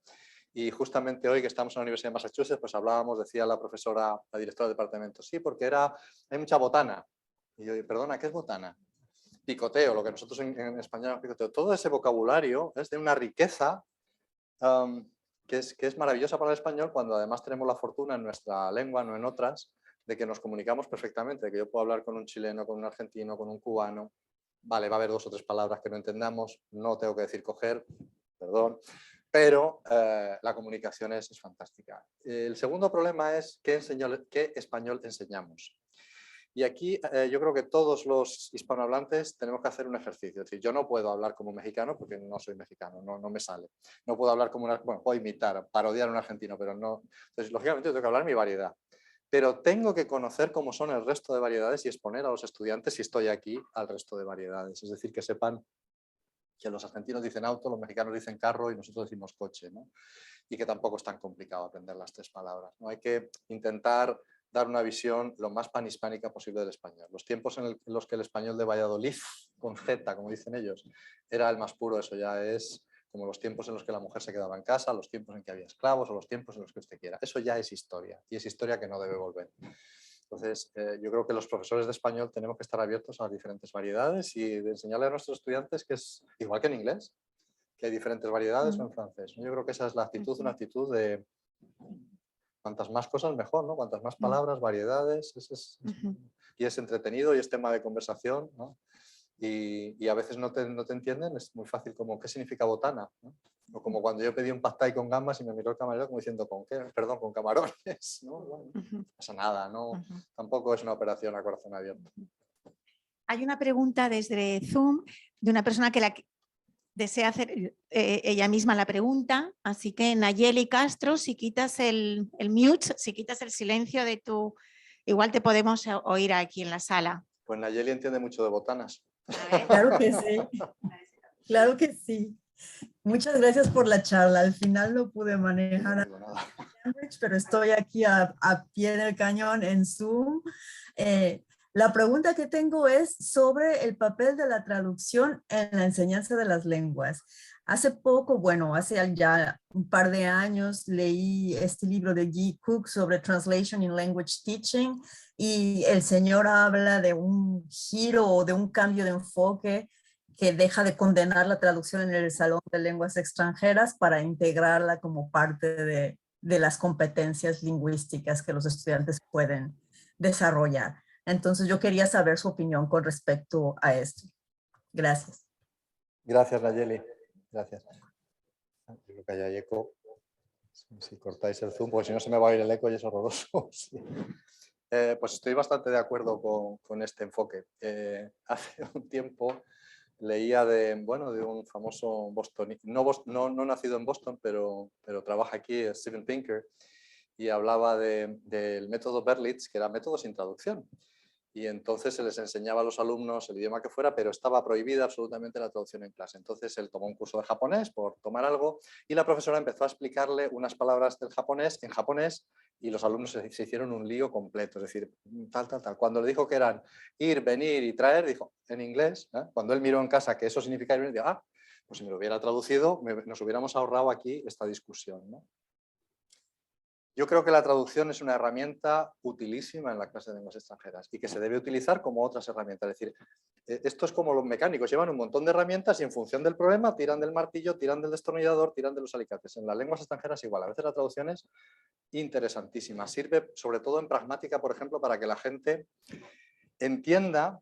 Y justamente hoy que estamos en la Universidad de Massachusetts, pues hablábamos, decía la profesora, la directora del departamento, sí, porque hay mucha botana. Y yo, perdona, ¿qué es botana? Picoteo, lo que nosotros en español picoteo. Todo ese vocabulario es de una riqueza que es maravillosa para el español cuando además tenemos la fortuna en nuestra lengua, no en otras, de que nos comunicamos perfectamente, de que yo puedo hablar con un chileno, con un argentino, con un cubano. Vale, va a haber 2 o 3 palabras que no entendamos, no tengo que decir coger, perdón, pero la comunicación es fantástica. El segundo problema es qué español enseñamos. Y aquí yo creo que todos los hispanohablantes tenemos que hacer un ejercicio. Es decir, yo no puedo hablar como mexicano porque no soy mexicano, no me sale. No puedo hablar como bueno, puedo imitar, parodiar a un argentino, pero no. Entonces, lógicamente, tengo que hablar mi variedad. Pero tengo que conocer cómo son el resto de variedades y exponer a los estudiantes, si estoy aquí, al resto de variedades. Es decir, que sepan que los argentinos dicen auto, los mexicanos dicen carro y nosotros decimos coche, ¿no? Y que tampoco es tan complicado aprender las 3 palabras, ¿no? Hay que intentar dar una visión lo más panhispánica posible del español. Los tiempos en los que el español de Valladolid, con Z, como dicen ellos, era el más puro, eso ya es como los tiempos en los que la mujer se quedaba en casa, los tiempos en que había esclavos o los tiempos en los que usted quiera. Eso ya es historia y es historia que no debe volver. Entonces, yo creo que los profesores de español tenemos que estar abiertos a las diferentes variedades y de enseñarle a nuestros estudiantes que es igual que en inglés, que hay diferentes variedades o en francés. Yo creo que esa es la actitud, una actitud de cuantas más cosas mejor, ¿no? Cuantas más palabras, variedades, y es entretenido y es tema de conversación, ¿no? Y a veces no te entienden, es muy fácil como ¿qué significa botana? ¿No? O como cuando yo pedí un pad thai con gambas y me miró el camarero como diciendo ¿con qué? Perdón, con camarones, ¿no? Bueno, no pasa nada, ¿no? Tampoco es una operación a corazón abierto. Hay una pregunta desde Zoom de una persona que desea hacer ella misma la pregunta, así que Nayeli Castro, si quitas el mute, si quitas el silencio de tu... Igual te podemos oír aquí en la sala. Pues Nayeli entiende mucho de botanas. Claro que sí, claro que sí. Muchas gracias por la charla. Al final no pude manejar, pero estoy aquí a pie del cañón en Zoom. La pregunta que tengo es sobre el papel de la traducción en la enseñanza de las lenguas. Hace poco, bueno, hace ya un par de años leí este libro de Guy Cook sobre Translation in Language Teaching y el señor habla de un giro o de un cambio de enfoque que deja de condenar la traducción en el salón de lenguas extranjeras para integrarla como parte de las competencias lingüísticas que los estudiantes pueden desarrollar. Entonces yo quería saber su opinión con respecto a esto. Gracias. Gracias, Nayeli. Gracias. Yo creo que hay eco. Si cortáis el zoom, porque si no se me va a ir el eco y es horroroso. Sí. Pues estoy bastante de acuerdo con este enfoque. Hace un tiempo leía de un famoso bostonista, no nacido en Boston, pero trabaja aquí, Steven Pinker, y hablaba del método Berlitz, que era método sin traducción. Y entonces se les enseñaba a los alumnos el idioma que fuera, pero estaba prohibida absolutamente la traducción en clase. Entonces él tomó un curso de japonés, por tomar algo, y la profesora empezó a explicarle unas palabras del japonés en japonés, y los alumnos se hicieron un lío completo, es decir, tal. Cuando le dijo que eran ir, venir y traer, dijo en inglés, ¿eh? Cuando él miró en casa que eso significa ir, venir, dijo, pues si me lo hubiera traducido, nos hubiéramos ahorrado aquí esta discusión, ¿no? Yo creo que la traducción es una herramienta utilísima en la clase de lenguas extranjeras y que se debe utilizar como otras herramientas. Es decir, esto es como los mecánicos, llevan un montón de herramientas y en función del problema tiran del martillo, tiran del destornillador, tiran de los alicates. En las lenguas extranjeras igual, a veces la traducción es interesantísima. Sirve sobre todo en pragmática, por ejemplo, para que la gente entienda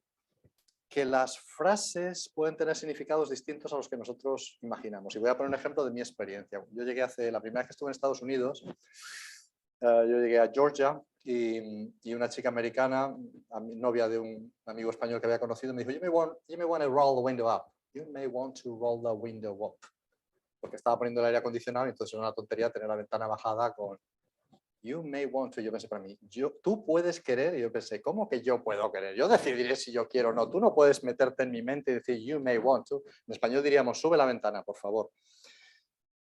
que las frases pueden tener significados distintos a los que nosotros imaginamos. Y voy a poner un ejemplo de mi experiencia. Yo llegué la primera vez que estuve en Estados Unidos, yo llegué a Georgia y una chica americana, novia de un amigo español que había conocido, me dijo, you may want to roll the window up. You may want to roll the window up. Porque estaba poniendo el aire acondicionado y entonces era una tontería tener la ventana bajada con you may want to. Yo pensé para mí, tú puedes querer, y yo pensé, ¿cómo que yo puedo querer? Yo decidiré si yo quiero o no. Tú no puedes meterte en mi mente y decir you may want to. En español diríamos, sube la ventana, por favor.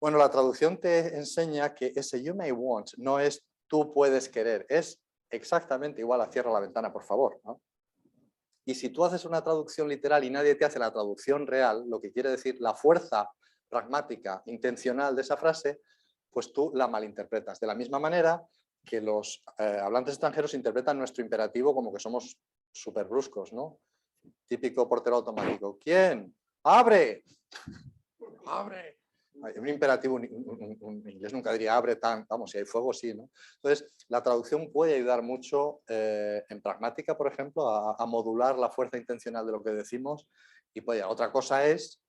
Bueno, la traducción te enseña que ese you may want no es tú puedes querer, es exactamente igual a cierra la ventana, por favor, ¿no? Y si tú haces una traducción literal y nadie te hace la traducción real, lo que quiere decir la fuerza pragmática, intencional de esa frase, pues tú la malinterpretas. De la misma manera que los hablantes extranjeros interpretan nuestro imperativo como que somos súper bruscos, ¿no? Típico portero automático. ¿Quién? ¡Abre! ¡Abre! Hay un imperativo, un inglés nunca diría abre tan, vamos, si hay fuego sí, ¿no? Entonces, la traducción puede ayudar mucho en pragmática, por ejemplo, a modular la fuerza intencional de lo que decimos. Y puede, otra cosa es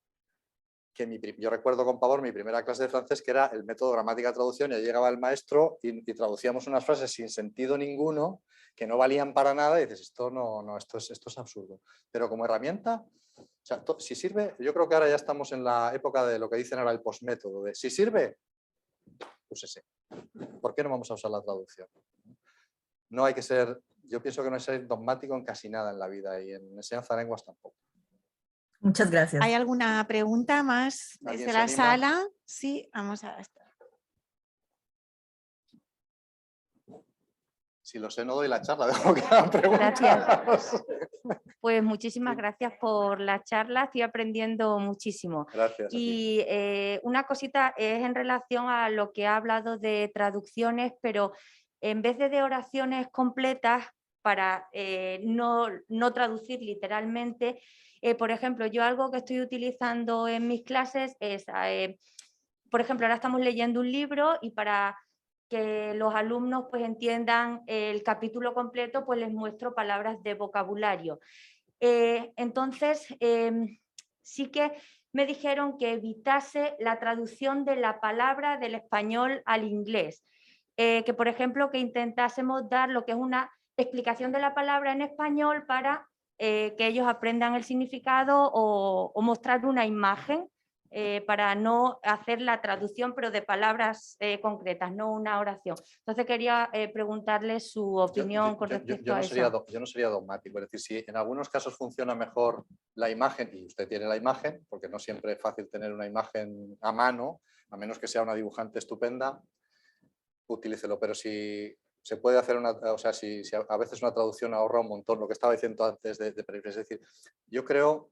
que yo recuerdo con pavor mi primera clase de francés, que era el método gramática-traducción, y ahí llegaba el maestro y traducíamos unas frases sin sentido ninguno, que no valían para nada, y dices, esto esto es absurdo. Pero como herramienta, o sea, si sirve, yo creo que ahora ya estamos en la época de lo que dicen ahora el postmétodo, de si sirve, úsese. ¿Por qué no vamos a usar la traducción? No hay que ser, yo pienso que no hay que ser dogmático en casi nada en la vida, y en enseñanza de lenguas tampoco. Muchas gracias. ¿Hay alguna pregunta más ¿Alguien desde se la anima? sala? Sí, vamos a estar. Si lo sé, no doy la charla, dejo que hagan preguntas. Gracias. Pues muchísimas gracias por la charla, estoy aprendiendo muchísimo. Gracias a ti. Y una cosita es en relación a lo que ha hablado de traducciones, pero en vez de oraciones completas para no traducir literalmente, por ejemplo, yo algo que estoy utilizando en mis clases es, por ejemplo, ahora estamos leyendo un libro y para que los alumnos pues entiendan el capítulo completo, pues les muestro palabras de vocabulario. Entonces, sí que me dijeron que evitase la traducción de la palabra del español al inglés. Que, por ejemplo, que intentásemos dar lo que es una explicación de la palabra en español para que ellos aprendan el significado o mostrar una imagen para no hacer la traducción, pero de palabras concretas, no una oración. Entonces quería preguntarle su opinión con respecto a eso. Yo no sería dogmático, es decir, si en algunos casos funciona mejor la imagen, y usted tiene la imagen, porque no siempre es fácil tener una imagen a mano, a menos que sea una dibujante estupenda, utilícelo, pero si se puede hacer o sea, si a veces una traducción ahorra un montón, lo que estaba diciendo antes de es decir, yo creo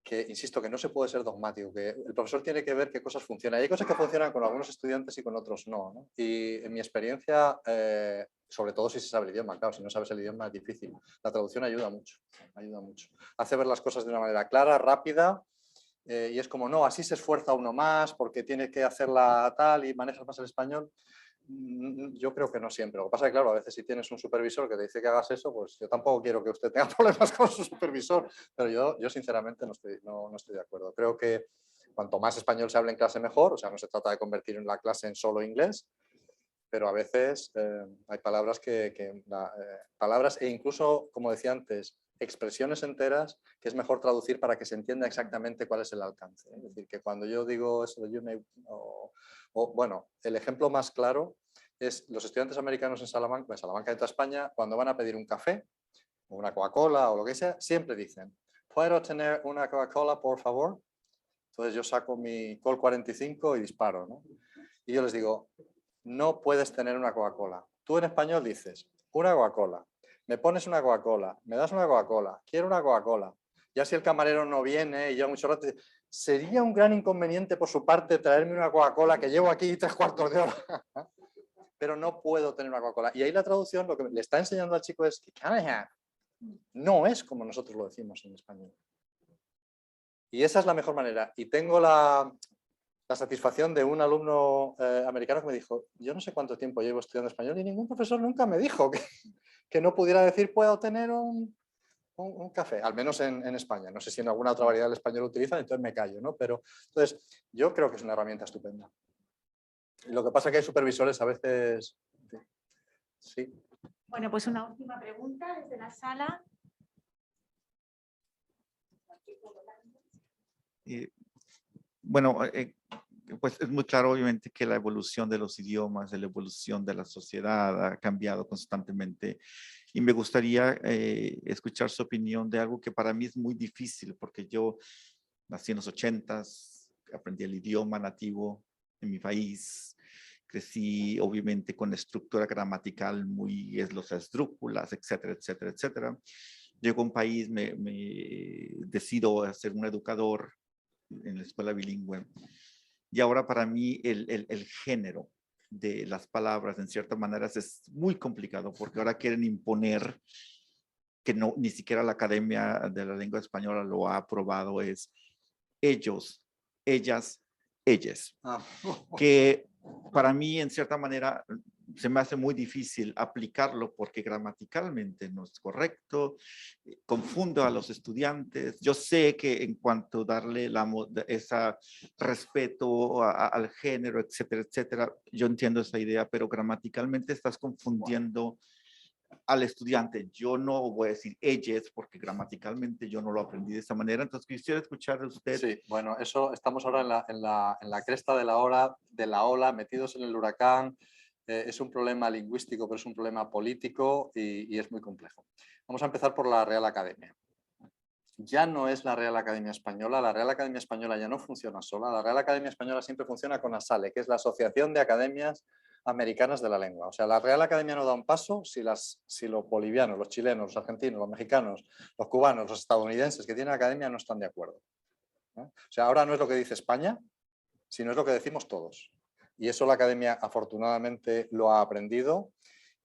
que, insisto, que no se puede ser dogmático, que el profesor tiene que ver qué cosas funcionan. Hay cosas que funcionan con algunos estudiantes y con otros no, ¿no? Y en mi experiencia, sobre todo si se sabe el idioma, claro, si no sabes el idioma es difícil. La traducción ayuda mucho, ayuda mucho. Hace ver las cosas de una manera clara, rápida, y es como, no, así se esfuerza uno más porque tiene que hacerla tal y manejas más el español. Yo creo que no siempre. Lo que pasa es que, claro, a veces si tienes un supervisor que te dice que hagas eso, pues yo tampoco quiero que usted tenga problemas con su supervisor, pero yo sinceramente no estoy de acuerdo. Creo que cuanto más español se hable en clase mejor, o sea, no se trata de convertir la clase en solo inglés, pero a veces hay palabras palabras e incluso, como decía antes, expresiones enteras que es mejor traducir para que se entienda exactamente cuál es el alcance. Es decir, que cuando yo digo eso de you may, bueno, el ejemplo más claro es los estudiantes americanos en Salamanca de toda España, cuando van a pedir un café o una Coca-Cola o lo que sea, siempre dicen, ¿puedo tener una Coca-Cola, por favor? Entonces yo saco mi Colt 45 y disparo, ¿no? Y yo les digo, no puedes tener una Coca-Cola. Tú en español dices, una Coca-Cola, me pones una Coca-Cola, me das una Coca-Cola, quiero una Coca-Cola. Ya si el camarero no viene y lleva mucho rato, sería un gran inconveniente por su parte traerme una Coca-Cola que llevo aquí 3/4 de hora. Pero no puedo tener una Coca-Cola. Y ahí la traducción lo que le está enseñando al chico es que can I have. No es como nosotros lo decimos en español. Y esa es la mejor manera. Y tengo la satisfacción de un alumno americano que me dijo, yo no sé cuánto tiempo llevo estudiando español y ningún profesor nunca me dijo que no pudiera decir puedo tener un café, al menos en España. No sé si en alguna otra variedad del español lo utilizan, entonces me callo, ¿no? Pero entonces yo creo que es una herramienta estupenda. Lo que pasa es que hay supervisores a veces... Sí. Bueno, pues una última pregunta desde la sala. Bueno, pues es muy claro obviamente que la evolución de los idiomas, la evolución de la sociedad ha cambiado constantemente y me gustaría escuchar su opinión de algo que para mí es muy difícil porque yo nací en los 80s, aprendí el idioma nativo en mi país, crecí obviamente con la estructura gramatical muy, los esdrújulas, etcétera, etcétera, etcétera. Llego a un país, me decido ser un educador en la escuela bilingüe. Y ahora para mí el género de las palabras en ciertas maneras es muy complicado porque ahora quieren imponer que no, ni siquiera la Academia de la Lengua Española lo ha aprobado, es ellos, ellas ellas, Ah. que para mí en cierta manera se me hace muy difícil aplicarlo porque gramaticalmente no es correcto, confundo a los estudiantes. Yo sé que en cuanto a darle ese respeto al género, etcétera, etcétera, yo entiendo esa idea, pero gramaticalmente estás confundiendo al estudiante. Yo no voy a decir ellas porque gramaticalmente yo no lo aprendí de esa manera, entonces quisiera escuchar a usted. Sí, bueno, eso estamos ahora en la cresta de la ola, metidos en el huracán. Es un problema lingüístico, pero es un problema político y es muy complejo. Vamos a empezar por la Real Academia. Ya no es la Real Academia Española, la Real Academia Española ya no funciona sola, la Real Academia Española siempre funciona con ASALE, que es la Asociación de Academias Americanas de la Lengua. O sea, la Real Academia no da un paso si los bolivianos, los chilenos, los argentinos, los mexicanos, los cubanos, los estadounidenses que tienen academia no están de acuerdo. O sea, ahora no es lo que dice España, sino es lo que decimos todos. Y eso la academia afortunadamente lo ha aprendido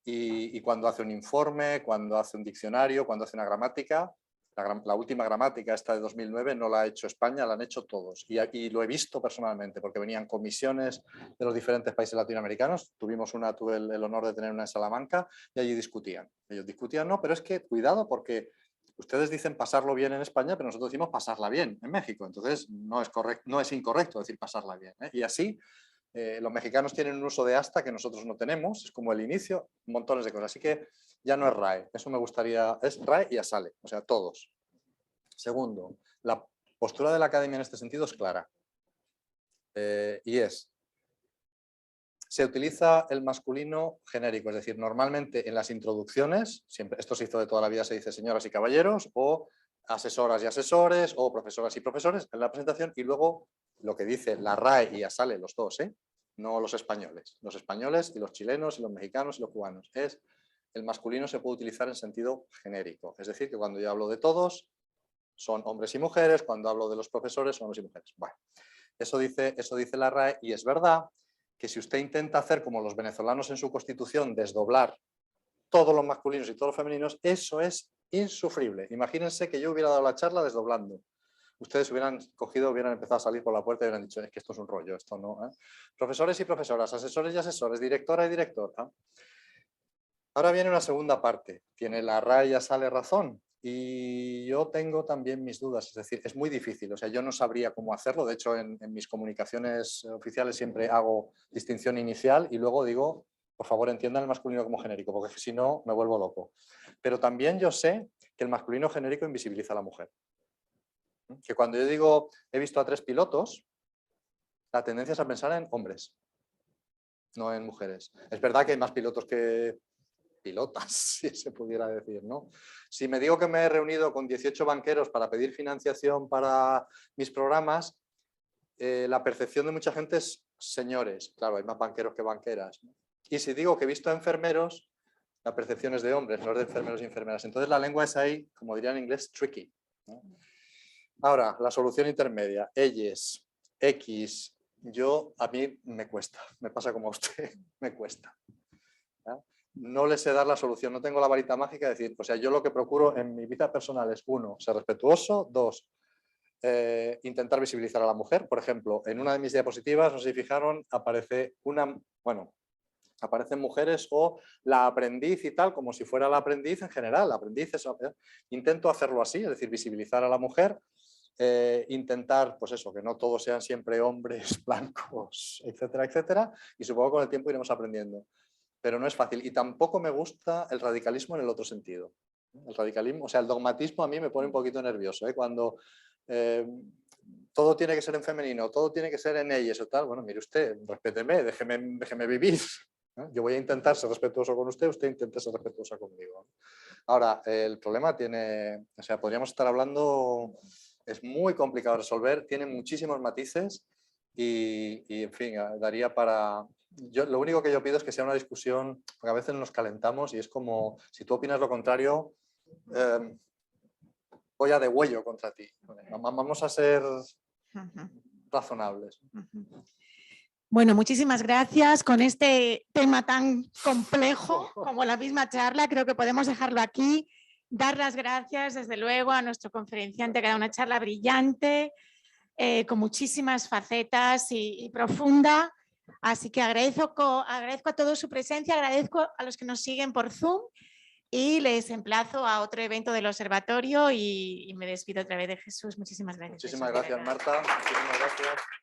y cuando hace un informe, cuando hace un diccionario, cuando hace una gramática, la última gramática, esta de 2009, no la ha hecho España, la han hecho todos. Y lo he visto personalmente porque venían comisiones de los diferentes países latinoamericanos. Tuve el honor de tener una en Salamanca y allí discutían. Ellos discutían, no, pero es que cuidado porque ustedes dicen pasarlo bien en España, pero nosotros decimos pasarla bien en México. Entonces no es incorrecto decir pasarla bien. Y así los mexicanos tienen un uso de hasta que nosotros no tenemos, es como el inicio, montones de cosas. Así que ya no es RAE, eso me gustaría, es RAE y ASALE, o sea, todos. Segundo, la postura de la academia en este sentido es clara. Se utiliza el masculino genérico, es decir, normalmente en las introducciones, siempre, esto se hizo de toda la vida, se dice señoras y caballeros, o asesoras y asesores, o profesoras y profesores en la presentación, y luego lo que dice la RAE y ASALE, los dos, no los españoles y los chilenos y los mexicanos y los cubanos, el masculino se puede utilizar en sentido genérico, es decir, que cuando yo hablo de todos, son hombres y mujeres, cuando hablo de los profesores, son hombres y mujeres. Bueno, eso dice la RAE y es verdad que si usted intenta hacer como los venezolanos en su constitución, desdoblar todos los masculinos y todos los femeninos, eso es insufrible. Imagínense que yo hubiera dado la charla desdoblando. Ustedes hubieran empezado a salir por la puerta y hubieran dicho, es que esto es un rollo, esto no. Profesores y profesoras, asesores y asesores, directora y director. Ahora viene una segunda parte. Tiene la RAE y ASALE razón. Y yo tengo también mis dudas, es decir, es muy difícil, o sea, yo no sabría cómo hacerlo, de hecho en mis comunicaciones oficiales siempre hago distinción inicial y luego digo, por favor entiendan el masculino como genérico, porque si no me vuelvo loco. Pero también yo sé que el masculino genérico invisibiliza a la mujer. Que cuando yo digo, he visto a 3 pilotos, la tendencia es a pensar en hombres, no en mujeres. Es verdad que hay más pilotos que pilotas, si se pudiera decir, ¿no? Si me digo que me he reunido con 18 banqueros para pedir financiación para mis programas, la percepción de mucha gente es señores, claro, hay más banqueros que banqueras, ¿no? Y si digo que he visto a enfermeros, la percepción es de hombres, no es de enfermeros y enfermeras. Entonces la lengua es ahí, como diría en inglés, tricky, ¿no? Ahora, la solución intermedia, ellos, X, a mí me cuesta, me pasa como a usted, me cuesta. ¿No? No le sé dar la solución, no tengo la varita mágica de decir, o sea, yo lo que procuro en mi vida personal es, 1, ser respetuoso, 2, intentar visibilizar a la mujer. Por ejemplo, en una de mis diapositivas, no sé si fijaron, aparecen mujeres o la aprendiz y tal, como si fuera la aprendiz en general, la aprendiz es, intento hacerlo así, es decir, visibilizar a la mujer, intentar, pues eso, que no todos sean siempre hombres blancos, etcétera, etcétera, y supongo que con el tiempo iremos aprendiendo. Pero no es fácil. Y tampoco me gusta el radicalismo en el otro sentido. El radicalismo, o sea, el dogmatismo a mí me pone un poquito nervioso, cuando todo tiene que ser en femenino, todo tiene que ser en ellas o tal. Bueno, mire usted, respéteme, déjeme vivir. Yo voy a intentar ser respetuoso con usted intenta ser respetuosa conmigo. Ahora, el problema tiene, o sea, podríamos estar hablando, es muy complicado de resolver, tiene muchísimos matices y en fin, daría para... lo único que yo pido es que sea una discusión, porque a veces nos calentamos y es como, si tú opinas lo contrario, voy a degüello contra ti. Vamos a ser razonables. Bueno, muchísimas gracias. Con este tema tan complejo como la misma charla, creo que podemos dejarlo aquí. Dar las gracias, desde luego, a nuestro conferenciante que ha dado una charla brillante. con muchísimas facetas y profunda. Así que agradezco a todos su presencia, agradezco a los que nos siguen por Zoom y les emplazo a otro evento del observatorio y me despido otra vez de Jesús. Muchísimas gracias. Muchísimas gracias, Marta. Muchísimas gracias.